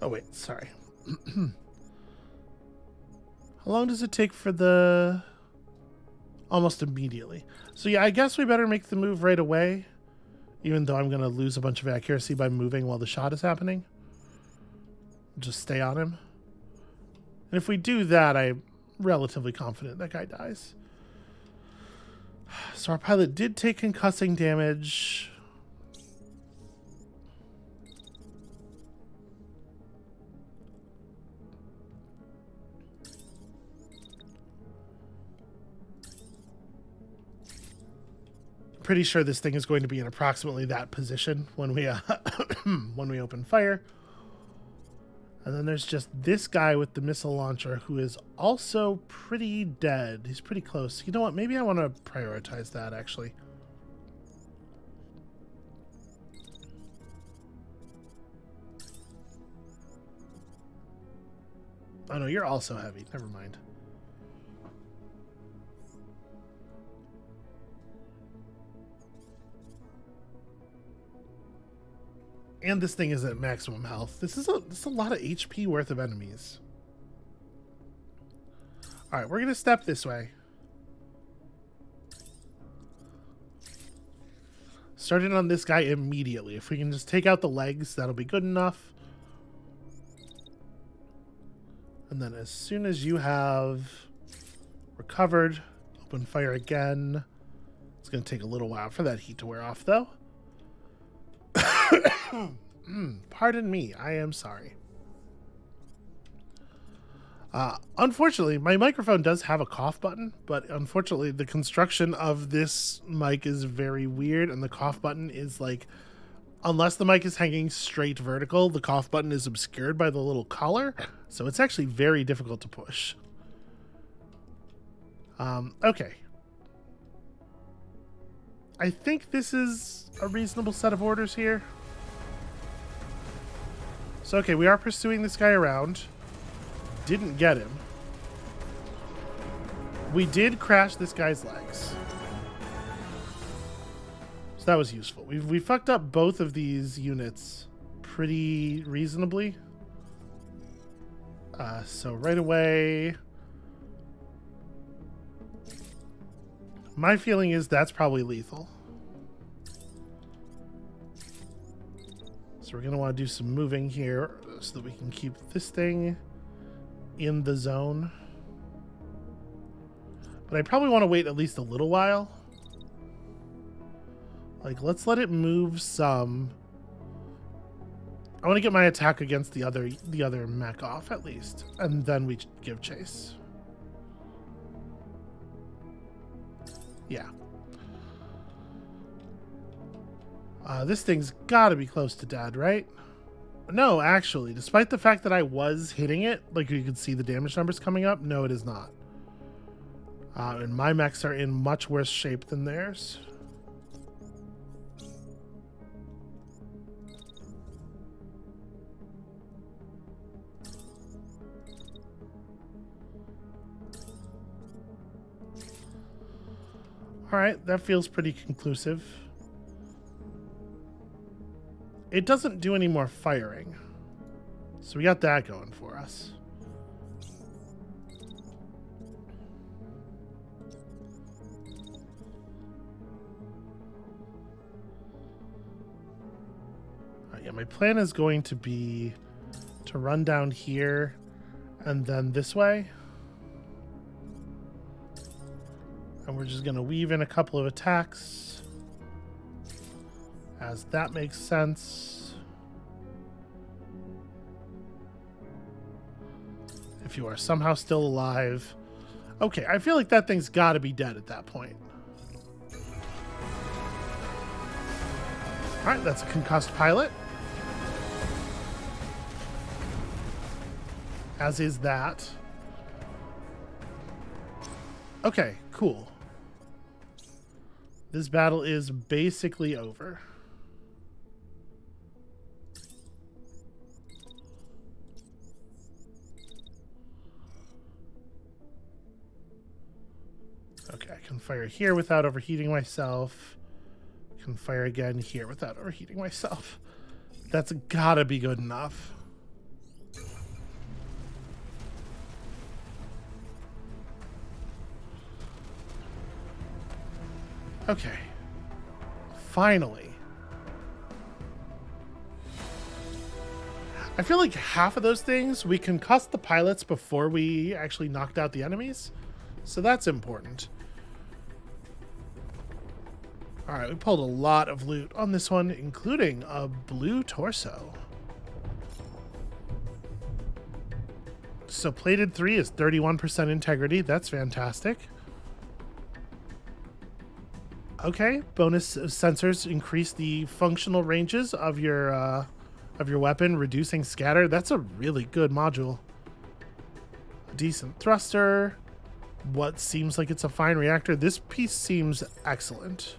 Speaker 1: Oh wait, sorry. How long does it take for the... Almost immediately. So yeah, I guess we better make the move right away. Even though I'm going to lose a bunch of accuracy by moving while the shot is happening. Just stay on him. And if we do that, I'm relatively confident that guy dies. So our pilot did take concussing damage. Pretty sure this thing is going to be in approximately that position when we when we open fire. And then there's just this guy with the missile launcher who is also pretty dead. He's pretty close. You know what? Maybe I want to prioritize that actually. Oh no, you're also heavy. Never mind. And this thing is at maximum health. This is a lot of HP worth of enemies. All right, we're going to step this way. Starting on this guy immediately. If we can just take out the legs, that'll be good enough. And then as soon as you have recovered, open fire again. It's going to take a little while for that heat to wear off, though. Pardon me, I am sorry. Unfortunately, my microphone does have a cough button, but unfortunately the construction of this mic is very weird, and the cough button is like, unless the mic is hanging straight vertical, the cough button is obscured by the little collar, so it's actually very difficult to push. Okay. I think this is a reasonable set of orders here. So, okay, we are pursuing this guy around. Didn't get him. We did crash this guy's legs. So that was useful. We fucked up both of these units pretty reasonably. So right away... My feeling is that's probably lethal. So we're going to want to do some moving here so that we can keep this thing in the zone. But I probably want to wait at least a little while. Like, let's let it move some. I want to get my attack against the other mech off at least. And then we give chase. Yeah. This thing's got to be close to dead, right? No, actually, despite the fact that I was hitting it, like you could see the damage numbers coming up, no, it is not. And my mechs are in much worse shape than theirs. All right, that feels pretty conclusive. It doesn't do any more firing. So we got that going for us. Yeah, my plan is going to be to run down here and then this way. And we're just going to weave in a couple of attacks, as that makes sense. If you are somehow still alive. Okay, I feel like that thing's got to be dead at that point. All right, that's a concussed pilot. As is that. Okay, cool. This battle is basically over. Okay, I can fire here without overheating myself. I can fire again here without overheating myself. That's gotta be good enough. Okay. Finally. I feel like half of those things we concussed the pilots before we actually knocked out the enemies. So that's important. Alright, we pulled a lot of loot on this one, including a blue torso. So plated 3 is 31% integrity. That's fantastic. Okay, bonus sensors increase the functional ranges of your weapon, reducing scatter. That's a really good module. A decent thruster. What seems like it's a fine reactor. This piece seems excellent.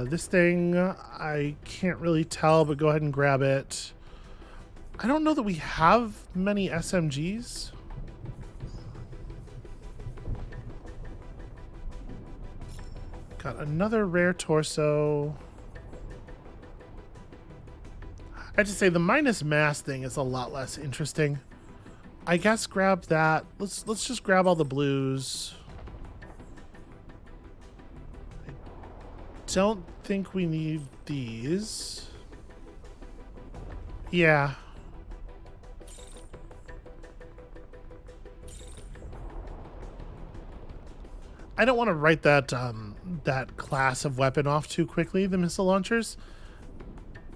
Speaker 1: This thing, I can't really tell, but go ahead and grab it. I don't know that we have many SMGs. Got another rare torso. I have to say the minus mass thing is a lot less interesting. I guess grab that. Let's just grab all the blues. I don't think we need these. Yeah. I don't want to write that that class of weapon off too quickly, the missile launchers.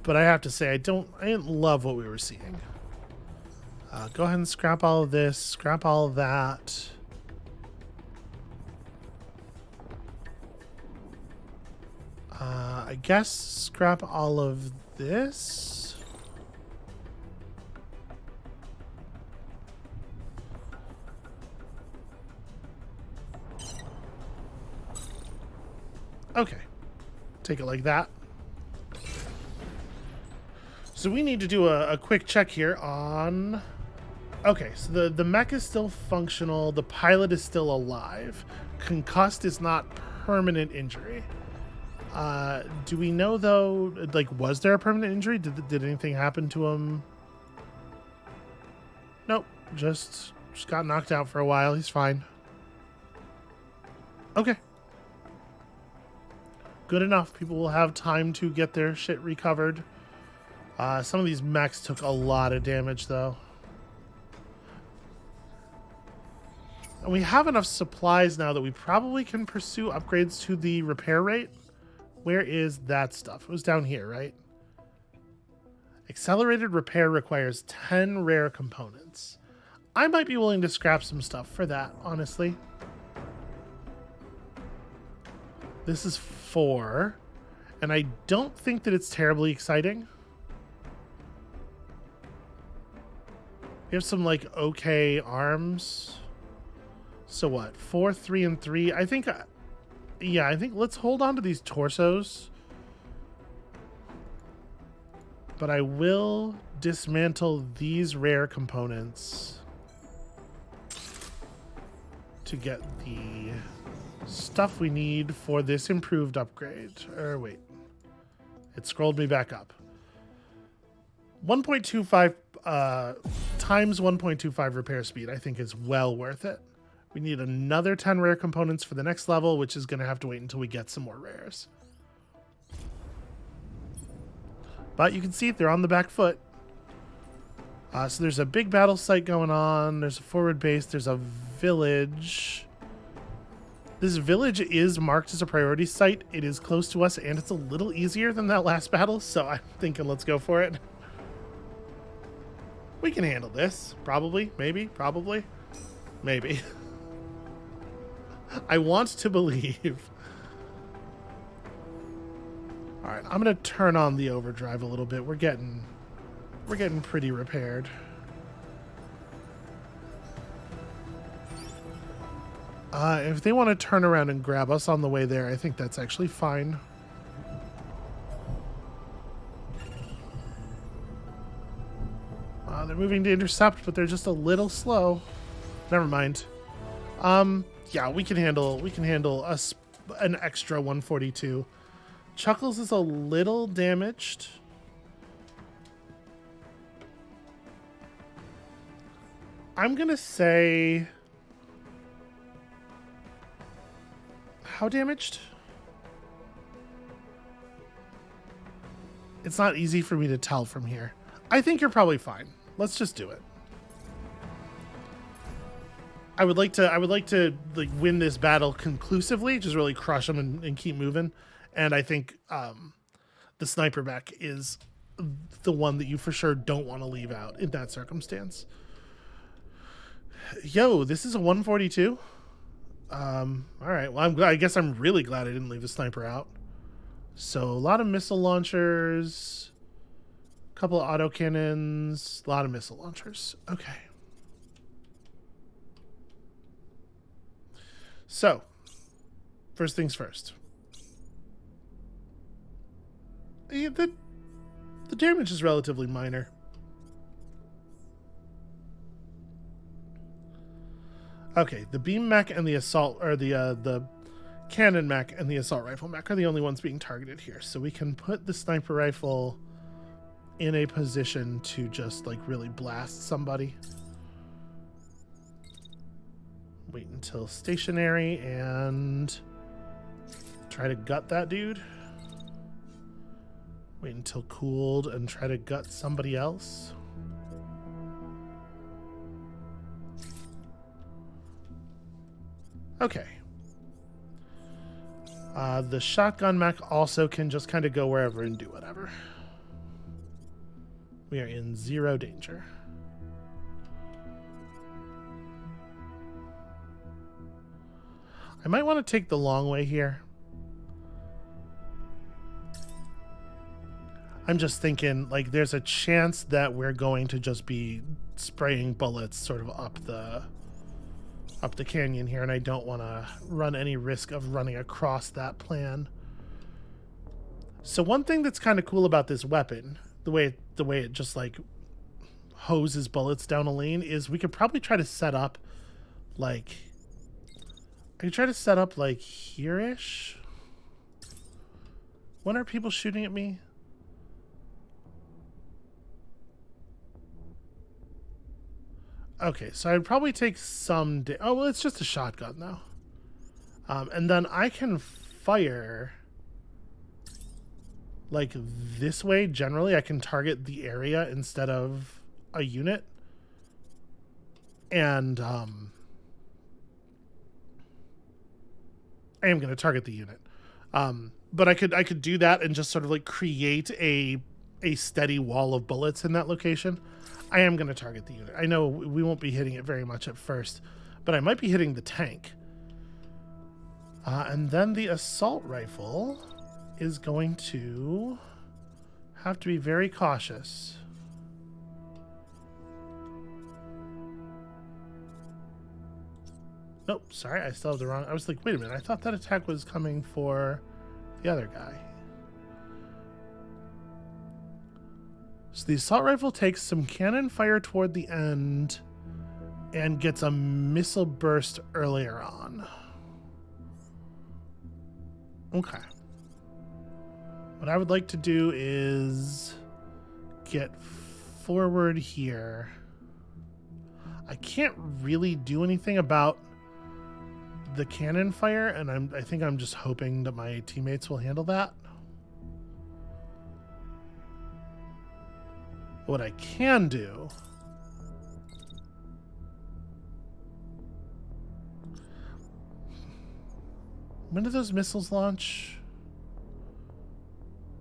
Speaker 1: But I have to say I didn't love what we were seeing. Go ahead and scrap all of this, scrap all of that. I guess scrap all of this. Okay, take it like that. So we need to do a quick check here on... Okay, so the mech is still functional. The pilot is still alive. Concussed is not permanent injury. Do we know, though, like, was there a permanent injury? Did anything happen to him? Nope, just got knocked out for a while. He's fine. Okay. Good enough. People will have time to get their shit recovered. Some of these mechs took a lot of damage, though. And we have enough supplies now that we probably can pursue upgrades to the repair rate. Where is that stuff? It was down here, right? Accelerated repair requires 10 rare components. I might be willing to scrap some stuff for that, honestly. This is 4. And I don't think that it's terribly exciting. We have some, like, okay arms. So what? 4, 3, and 3. I think... yeah, I think let's hold on to these torsos. But I will dismantle these rare components. to get the stuff we need for this improved upgrade. Or wait, it scrolled me back up. 1.25 times 1.25 repair speed, I think, is well worth it. We need another 10 rare components for the next level, which is going to have to wait until we get some more rares. But you can see they're on the back foot. So there's a big battle site going on. There's a forward base. There's a village. This village is marked as a priority site. It is close to us, and it's a little easier than that last battle, so I'm thinking let's go for it. We can handle this. Probably. Maybe. Probably. Maybe. I want to believe. All right, I'm going to turn on the overdrive a little bit. We're getting pretty repaired. If they want to turn around and grab us on the way there, I think that's actually fine. They're moving to intercept, but they're just a little slow. Never mind. Yeah, we can handle an extra 142. Chuckles is a little damaged. I'm gonna say, how damaged? It's not easy for me to tell from here. I think you're probably fine. Let's just do it. I would like to like win this battle conclusively, just really crush them and keep moving. And I think the sniper mech is the one that you for sure don't want to leave out in that circumstance. Yo, this is a 142. All right. Well, I guess I'm really glad I didn't leave the sniper out. So a lot of missile launchers, a couple of autocannons, a lot of missile launchers. Okay. So, first things first. The damage is relatively minor. Okay, the beam mech and the assault, or the cannon mech and the assault rifle mech are the only ones being targeted here. So we can put the sniper rifle in a position to just like really blast somebody. Wait until stationary and try to gut that dude. Wait until cooled and try to gut somebody else. Okay. The shotgun mech also can just kind of go wherever and do whatever. We are in zero danger. I might want to take the long way here. I'm just thinking, like, there's a chance that we're going to just be spraying bullets sort of up the canyon here, and I don't want to run any risk of running across that plan. So one thing that's kind of cool about this weapon, the way it just like hoses bullets down a lane, is we could probably try to set up like here-ish. When are people shooting at me? Okay, so I'd probably take some... oh, well, it's just a shotgun, though. And then I can fire... like, this way, generally. I can target the area instead of a unit. And, I am going to target the unit. But I could do that and just sort of, like, create a steady wall of bullets in that location. I am going to target the unit. I know we won't be hitting it very much at first, but I might be hitting the tank. And then the assault rifle is going to have to be very cautious. Nope, sorry, I still have the wrong... I was like, wait a minute, I thought that attack was coming for the other guy. So the assault rifle takes some cannon fire toward the end, and gets a missile burst earlier on. Okay. What I would like to do is get forward here. I can't really do anything about the cannon fire, and I think I'm just hoping that my teammates will handle that. What I can do when do those missiles launch?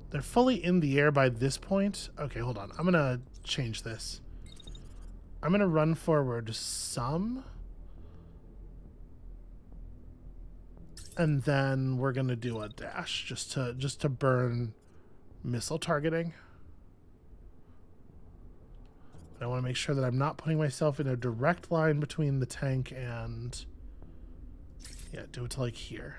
Speaker 1: They're fully in the air by this point. Okay, hold on. I'm gonna change this. I'm gonna run forward some, and then we're gonna do a dash just to burn missile targeting. But I want to make sure that I'm not putting myself in a direct line between the tank and, yeah, do it to like here.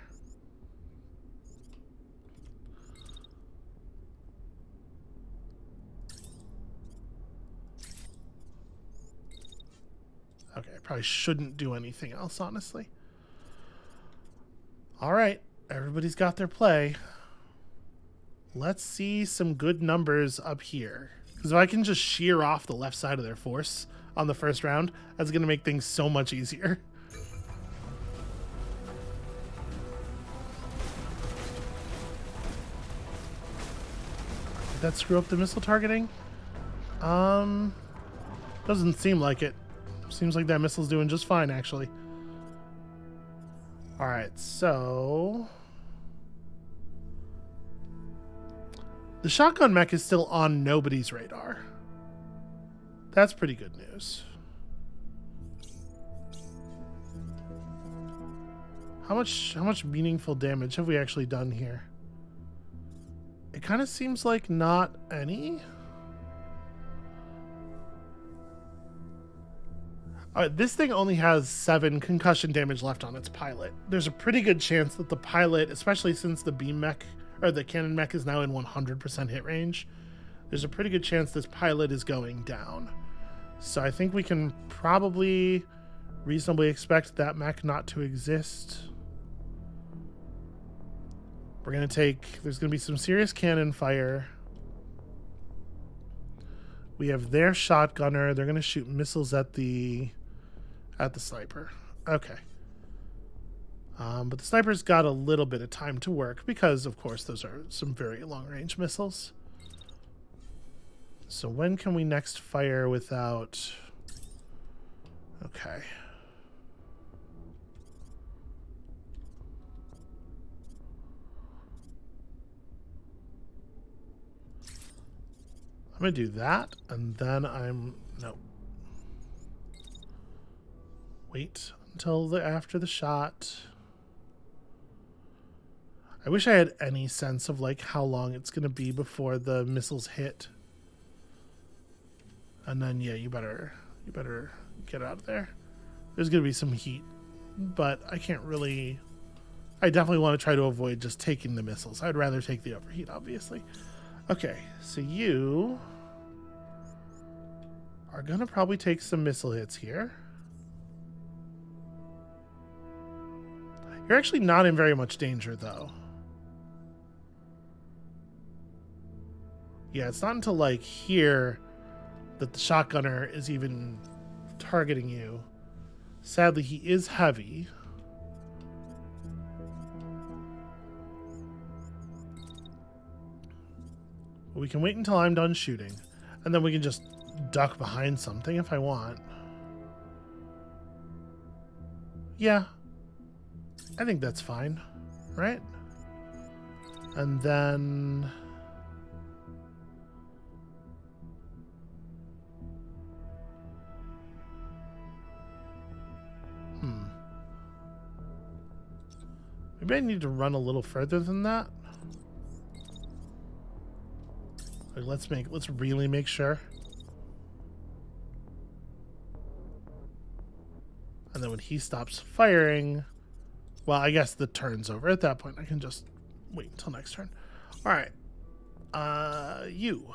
Speaker 1: Okay, I probably shouldn't do anything else, honestly. All right, everybody's got their play. Let's see some good numbers up here. Because if I can just shear off the left side of their force on the first round, that's going to make things so much easier. Did that screw up the missile targeting? Doesn't seem like it. Seems like that missile's doing just fine, actually. All right, so the shotgun mech is still on nobody's radar. That's pretty good news. How much meaningful damage have we actually done here? It kind of seems like not any. This thing only has 7 concussion damage left on its pilot. There's a pretty good chance that the pilot, especially since the beam mech or the cannon mech is now in 100% hit range, there's a pretty good chance this pilot is going down. So I think we can probably reasonably expect that mech not to exist. We're going to take, there's going to be some serious cannon fire. We have their shotgunner. They're going to shoot missiles at the sniper. Okay. But the sniper's got a little bit of time to work because, of course, those are some very long-range missiles. So when can we next fire without... Okay. I'm going to do that, and then no. Wait until after the shot. I wish I had any sense of like how long it's going to be before the missiles hit. And then, yeah, you better get out of there. There's going to be some heat, but I can't really... I definitely want to try to avoid just taking the missiles. I'd rather take the overheat, obviously. Okay, so you are going to probably take some missile hits here. You're actually not in very much danger, though. Yeah, it's not until, like, here that the shotgunner is even targeting you. Sadly, he is heavy. But we can wait until I'm done shooting, and then we can just duck behind something if I want. Yeah. I think that's fine, right? And then... Maybe I need to run a little further than that. Like, let's really make sure. And then when he stops firing, well, I guess the turn's over. At that point, I can just wait until next turn. All right. You.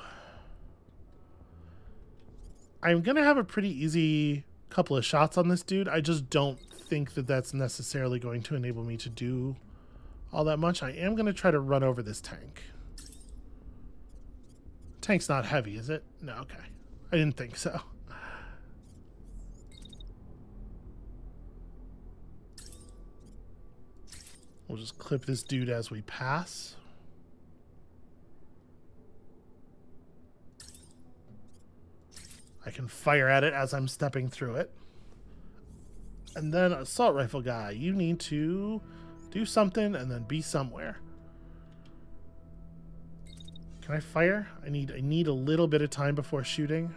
Speaker 1: I'm going to have a pretty easy couple of shots on this dude. I just don't think that that's necessarily going to enable me to do all that much. I am going to try to run over this tank. Tank's not heavy, is it? No, okay. I didn't think so. We'll just clip this dude as we pass. I can fire at it as I'm stepping through it. And then assault rifle guy, you need to do something and then be somewhere. Can I fire? I need a little bit of time before shooting.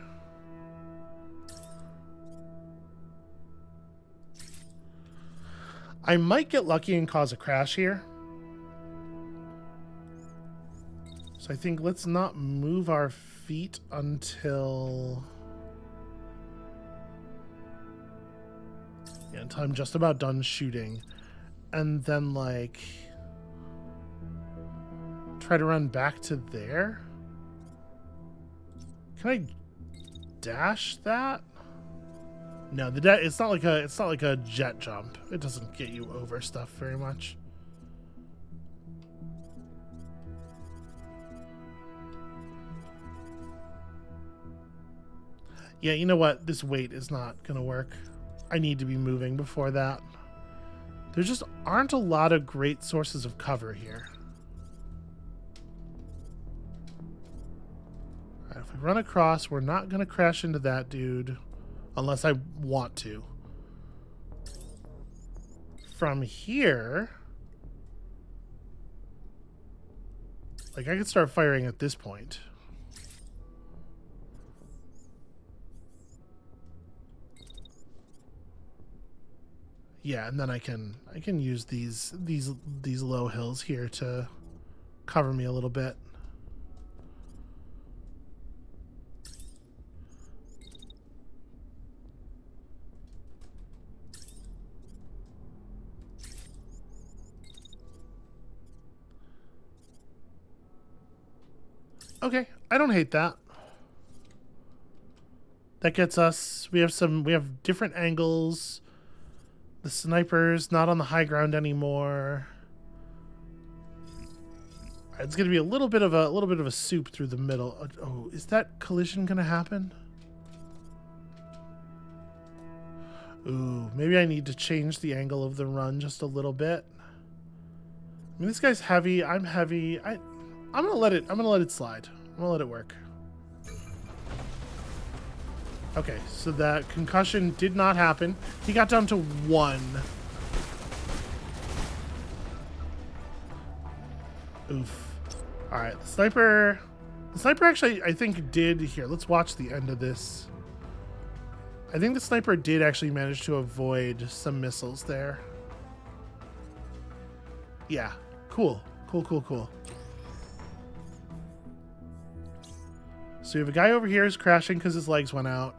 Speaker 1: I might get lucky and cause a crash here. So I think let's not move our feet until... yeah, until I'm just about done shooting. And then, like... try to run back to there? Can I dash that? No, it's not like a jet jump. It doesn't get you over stuff very much. Yeah, you know what? This weight is not gonna work. I need to be moving before that. There just aren't a lot of great sources of cover here. Alright, if we run across, we're not gonna crash into that dude. Unless I want to. From here... like, I could start firing at this point. Yeah, and then I can use these low hills here to cover me a little bit. Okay, I don't hate that. That gets us, we have different angles. The sniper's not on the high ground anymore. It's gonna be a little bit of a soup through the middle. Oh, is that collision gonna happen? Ooh, maybe I need to change the angle of the run just a little bit. I mean, this guy's heavy. I'm heavy. I'm gonna let it slide. I'm gonna let it work. Okay, so that concussion did not happen. He got down to 1. Oof. Alright, the sniper actually, I think, did... here, let's watch the end of this. I think the sniper did actually manage to avoid some missiles there. Yeah, cool. Cool. So we have a guy over here who's crashing because his legs went out.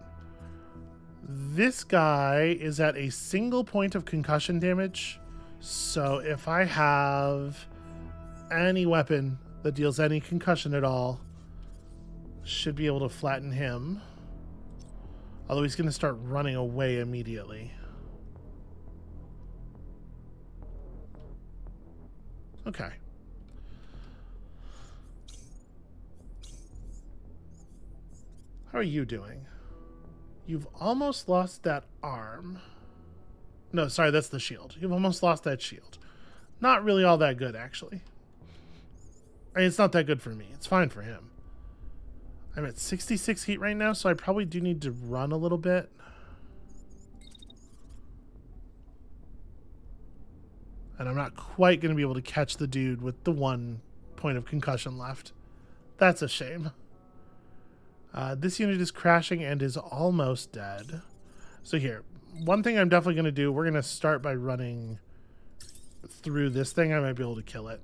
Speaker 1: This guy is at a single point of concussion damage. So if I have any weapon that deals any concussion at all, should be able to flatten him. Although he's going to start running away immediately. Okay. How are you doing? You've almost lost that arm. No, sorry, that's the shield. You've almost lost that shield. Not really all that good, actually. I mean, it's not that good for me. It's fine for him. I'm at 66 heat right now, so I probably do need to run a little bit. And I'm not quite going to be able to catch the dude with the 1 point of concussion left. That's a shame. This unit is crashing and is almost dead. So here, one thing I'm definitely going to do, we're going to start by running through this thing. I might be able to kill it.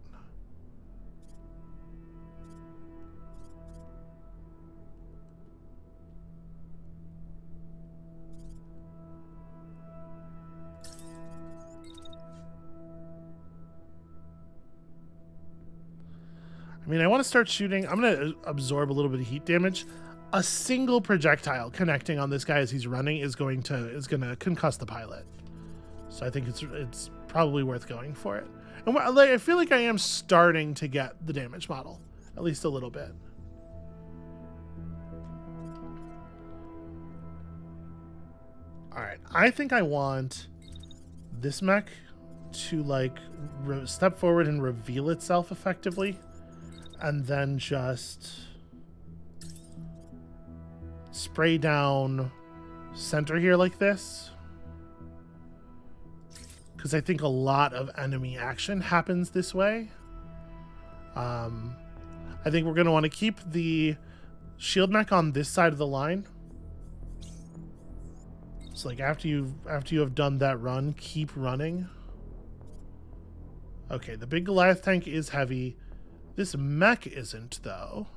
Speaker 1: I mean, I want to start shooting. I'm going to absorb a little bit of heat damage. a single projectile connecting on this guy as he's running is going to concuss the pilot. So I think it's probably worth going for it. And I feel like I am starting to get the damage model, at least a little bit. All right, I think I want this mech to like step forward and reveal itself effectively, and then just spray down center here like this, because I think a lot of enemy action happens this way. I think we're going to want to keep the shield mech on this side of the line. So like after you have done that run, keep running. Okay, the big Goliath tank is heavy. This mech isn't, though.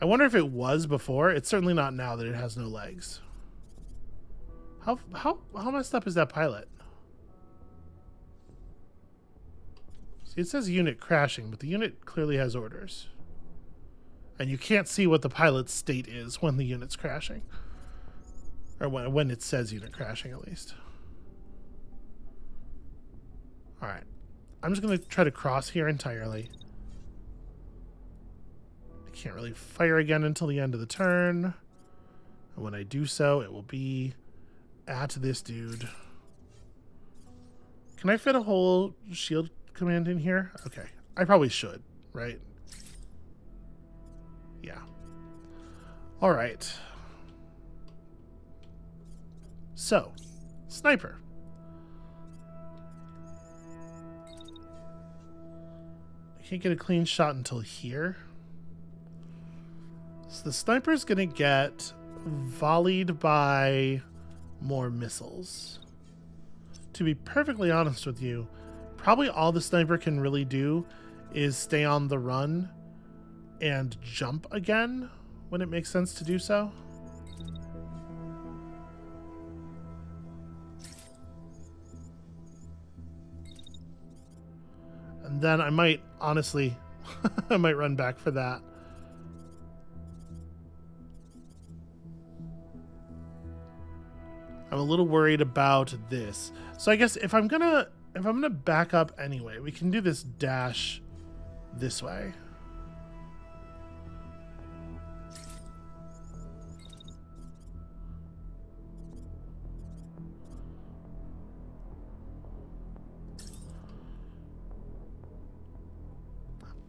Speaker 1: I wonder if it was before. It's certainly not now that it has no legs. How messed up is that pilot? See, it says unit crashing, but the unit clearly has orders. And you can't see what the pilot's state is when the unit's crashing. Or when it says unit crashing, at least. Alright. I'm just going to try to cross here entirely. I can't really fire again until the end of the turn. And when I do so, it will be at this dude. Can I fit a whole shield command in here? Okay. I probably should, right? Yeah. Alright. So, sniper. I can't get a clean shot until here. So the sniper's gonna get volleyed by more missiles. To be perfectly honest with you, probably all the sniper can really do is stay on the run and jump again when it makes sense to do so. And then I might, honestly, I might run back for that. I'm a little worried about this. So I guess if I'm gonna back up anyway, we can do this dash this way.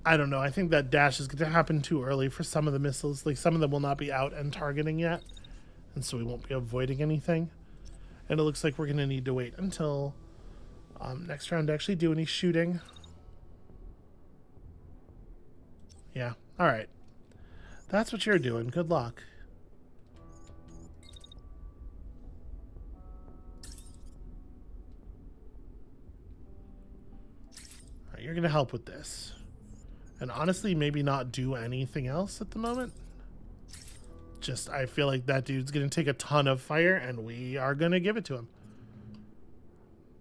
Speaker 1: I don't know. I think that dash is going to happen too early for some of the missiles. Like, some of them will not be out and targeting yet, and so we won't be avoiding anything. And it looks like we're going to need to wait until next round to actually do any shooting. Yeah. All right. That's what you're doing. Good luck. All right, you're going to help with this. And honestly, maybe not do anything else at the moment. Just, I feel like that dude's going to take a ton of fire, and we are going to give it to him.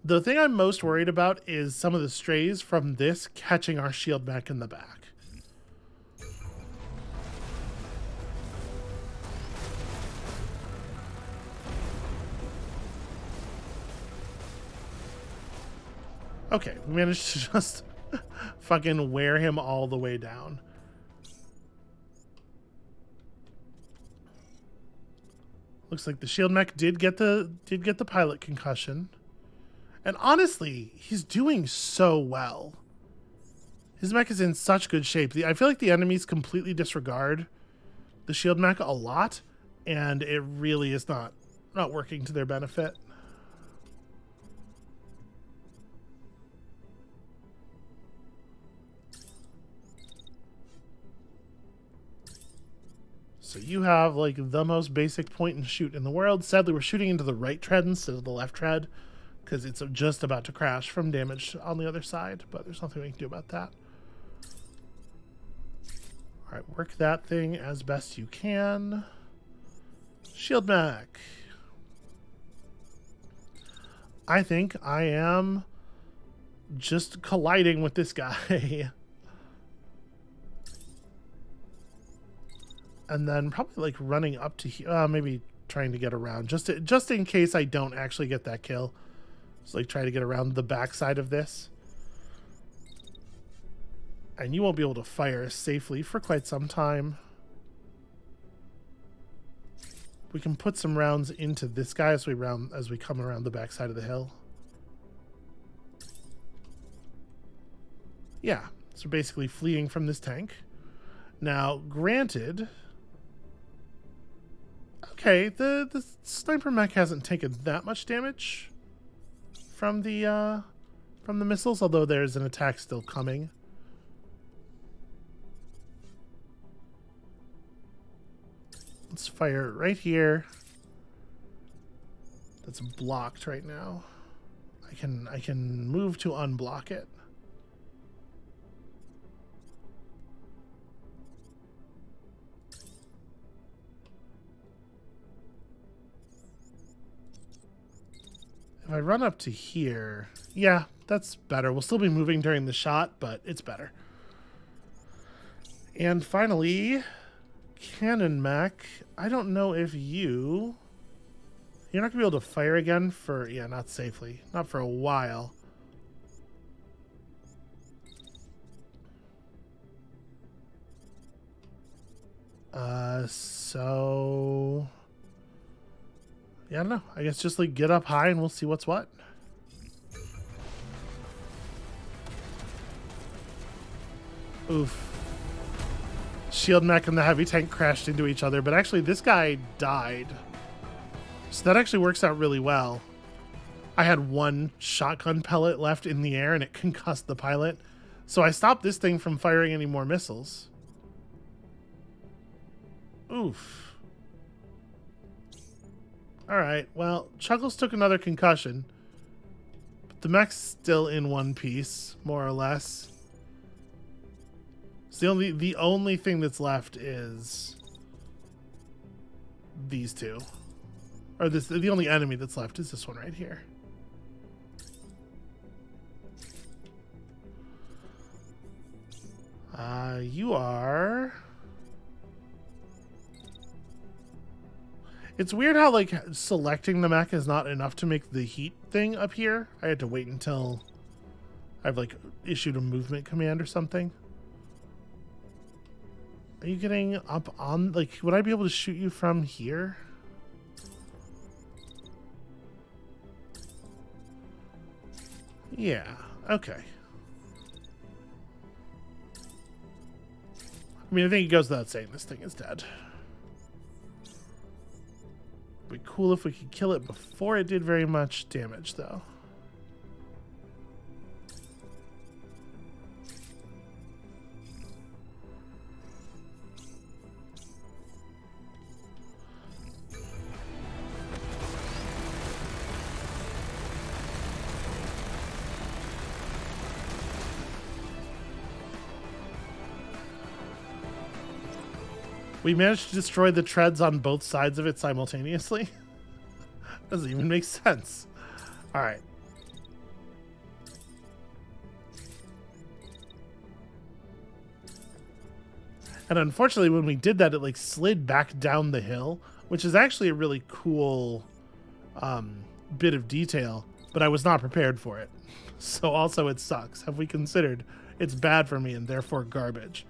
Speaker 1: The thing I'm most worried about is some of the strays from this catching our shield mech in the back. Okay, we managed to just fucking wear him all the way down. Looks like the shield mech did get the pilot concussion. And honestly, he's doing so well. His mech is in such good shape. I feel like the enemies completely disregard the shield mech a lot, and it really is not working to their benefit. So you have like the most basic point and shoot in the world. Sadly, we're shooting into the right tread instead of the left tread because it's just about to crash from damage on the other side, but there's nothing we can do about that. All right, work that thing as best you can. Shield mech. I think I am just colliding with this guy. And then probably like running up to here, maybe trying to get around just in case I don't actually get that kill. Just like try to get around the backside of this. And you won't be able to fire safely for quite some time. We can put some rounds into this guy as we come around the backside of the hill. Yeah, so basically fleeing from this tank. Now, granted, okay, the sniper mech hasn't taken that much damage from the missiles, although there's an attack still coming. Let's fire right here. That's blocked right now. I can move to unblock it. If I run up to here, yeah, that's better. We'll still be moving during the shot, but it's better. And finally, cannon mech. I don't know if you're not gonna be able to fire again for, yeah, not safely, not for a while. So yeah, I don't know. I guess just like get up high and we'll see what's what. Oof. Shield mech and the heavy tank crashed into each other, but actually this guy died. So that actually works out really well. I had one shotgun pellet left in the air and it concussed the pilot. So I stopped this thing from firing any more missiles. Oof. Alright, well, Chuckles took another concussion. But the mech's still in one piece, more or less. So the only thing that's left is these two. Or the only enemy that's left is this one right here. You are... It's weird how, like, selecting the mech is not enough to make the heat thing up here. I had to wait until I've, like, issued a movement command or something. Are you getting up on, like, would I be able to shoot you from here? Yeah, okay. I mean, I think it goes without saying this thing is dead. Be cool if we could kill it before it did very much damage, though. We managed to destroy the treads on both sides of it simultaneously. Doesn't even make sense. All right. And unfortunately, when we did that, it like slid back down the hill, which is actually a really cool bit of detail, but I was not prepared for it. So also it sucks. Have we considered it's bad for me and therefore garbage?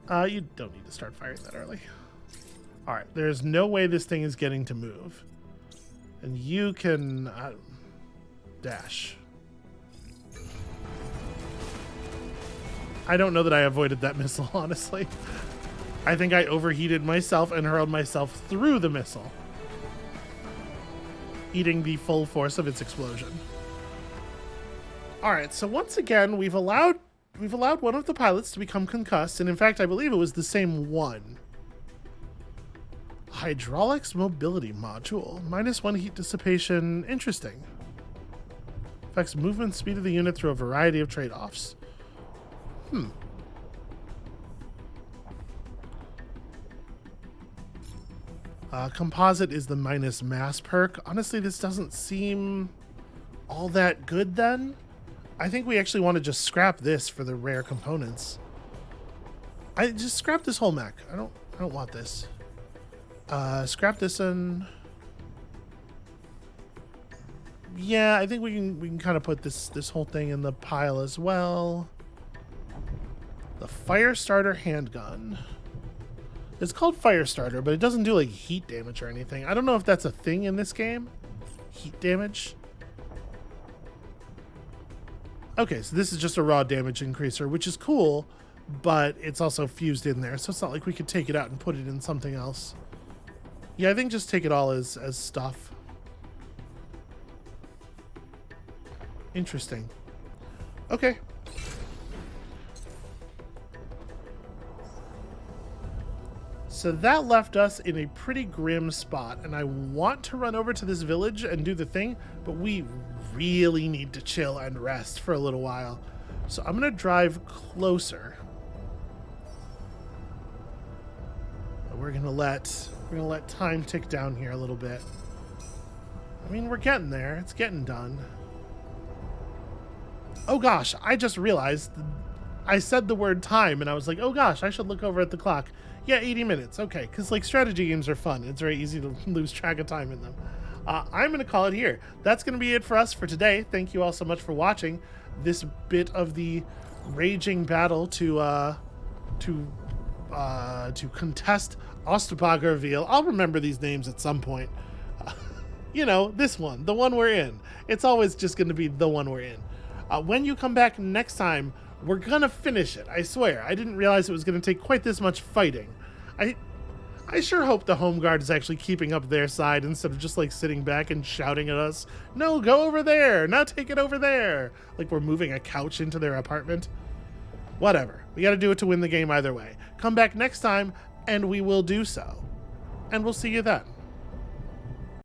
Speaker 1: You don't need to start firing that early. Alright, there's no way this thing is getting to move. And you can... dash. I don't know that I avoided that missile, honestly. I think I overheated myself and hurled myself through the missile, eating the full force of its explosion. Alright, so once again, we've allowed one of the pilots to become concussed, and in fact, I believe it was the same one. Hydraulics mobility module. -1 heat dissipation. Interesting. Affects movement speed of the unit through a variety of trade-offs. Composite is the -mass perk. Honestly, this doesn't seem all that good then. I think we actually want to just scrap this for the rare components. I just scrap this whole mech. I don't want this. Scrap this and yeah, I think we can kind of put this whole thing in the pile as well. The fire starter handgun. It's called fire starter, but it doesn't do like heat damage or anything. I don't know if that's a thing in this game. Heat damage. Okay, so this is just a raw damage increaser, which is cool, but it's also fused in there, so it's not like we could take it out and put it in something else. Yeah, I think just take it all as stuff. Interesting. Okay. So that left us in a pretty grim spot, and I want to run over to this village and do the thing, but we really need to chill and rest for a little while. So I'm gonna drive closer. We're gonna let time tick down here a little bit. I mean, we're getting there. It's getting done. Oh gosh, I just realized I said the word time and I was like, oh gosh, I should look over at the clock. Yeah, 80 minutes. Okay, because like strategy games are fun. It's very easy to lose track of time in them. I'm going to call it here. That's going to be it for us for today. Thank you all so much for watching this bit of the raging battle to contest Osterbog reveal. I'll remember these names at some point. You know, this one, the one we're in. It's always just going to be the one we're in. When you come back next time, we're gonna finish it. I swear. I didn't realize it was gonna take quite this much fighting. I sure hope the home guard is actually keeping up their side instead of just like sitting back and shouting at us. No, go over there. Now take it over there. Like we're moving a couch into their apartment. Whatever. We gotta do it to win the game either way. Come back next time and we will do so. And we'll see you then.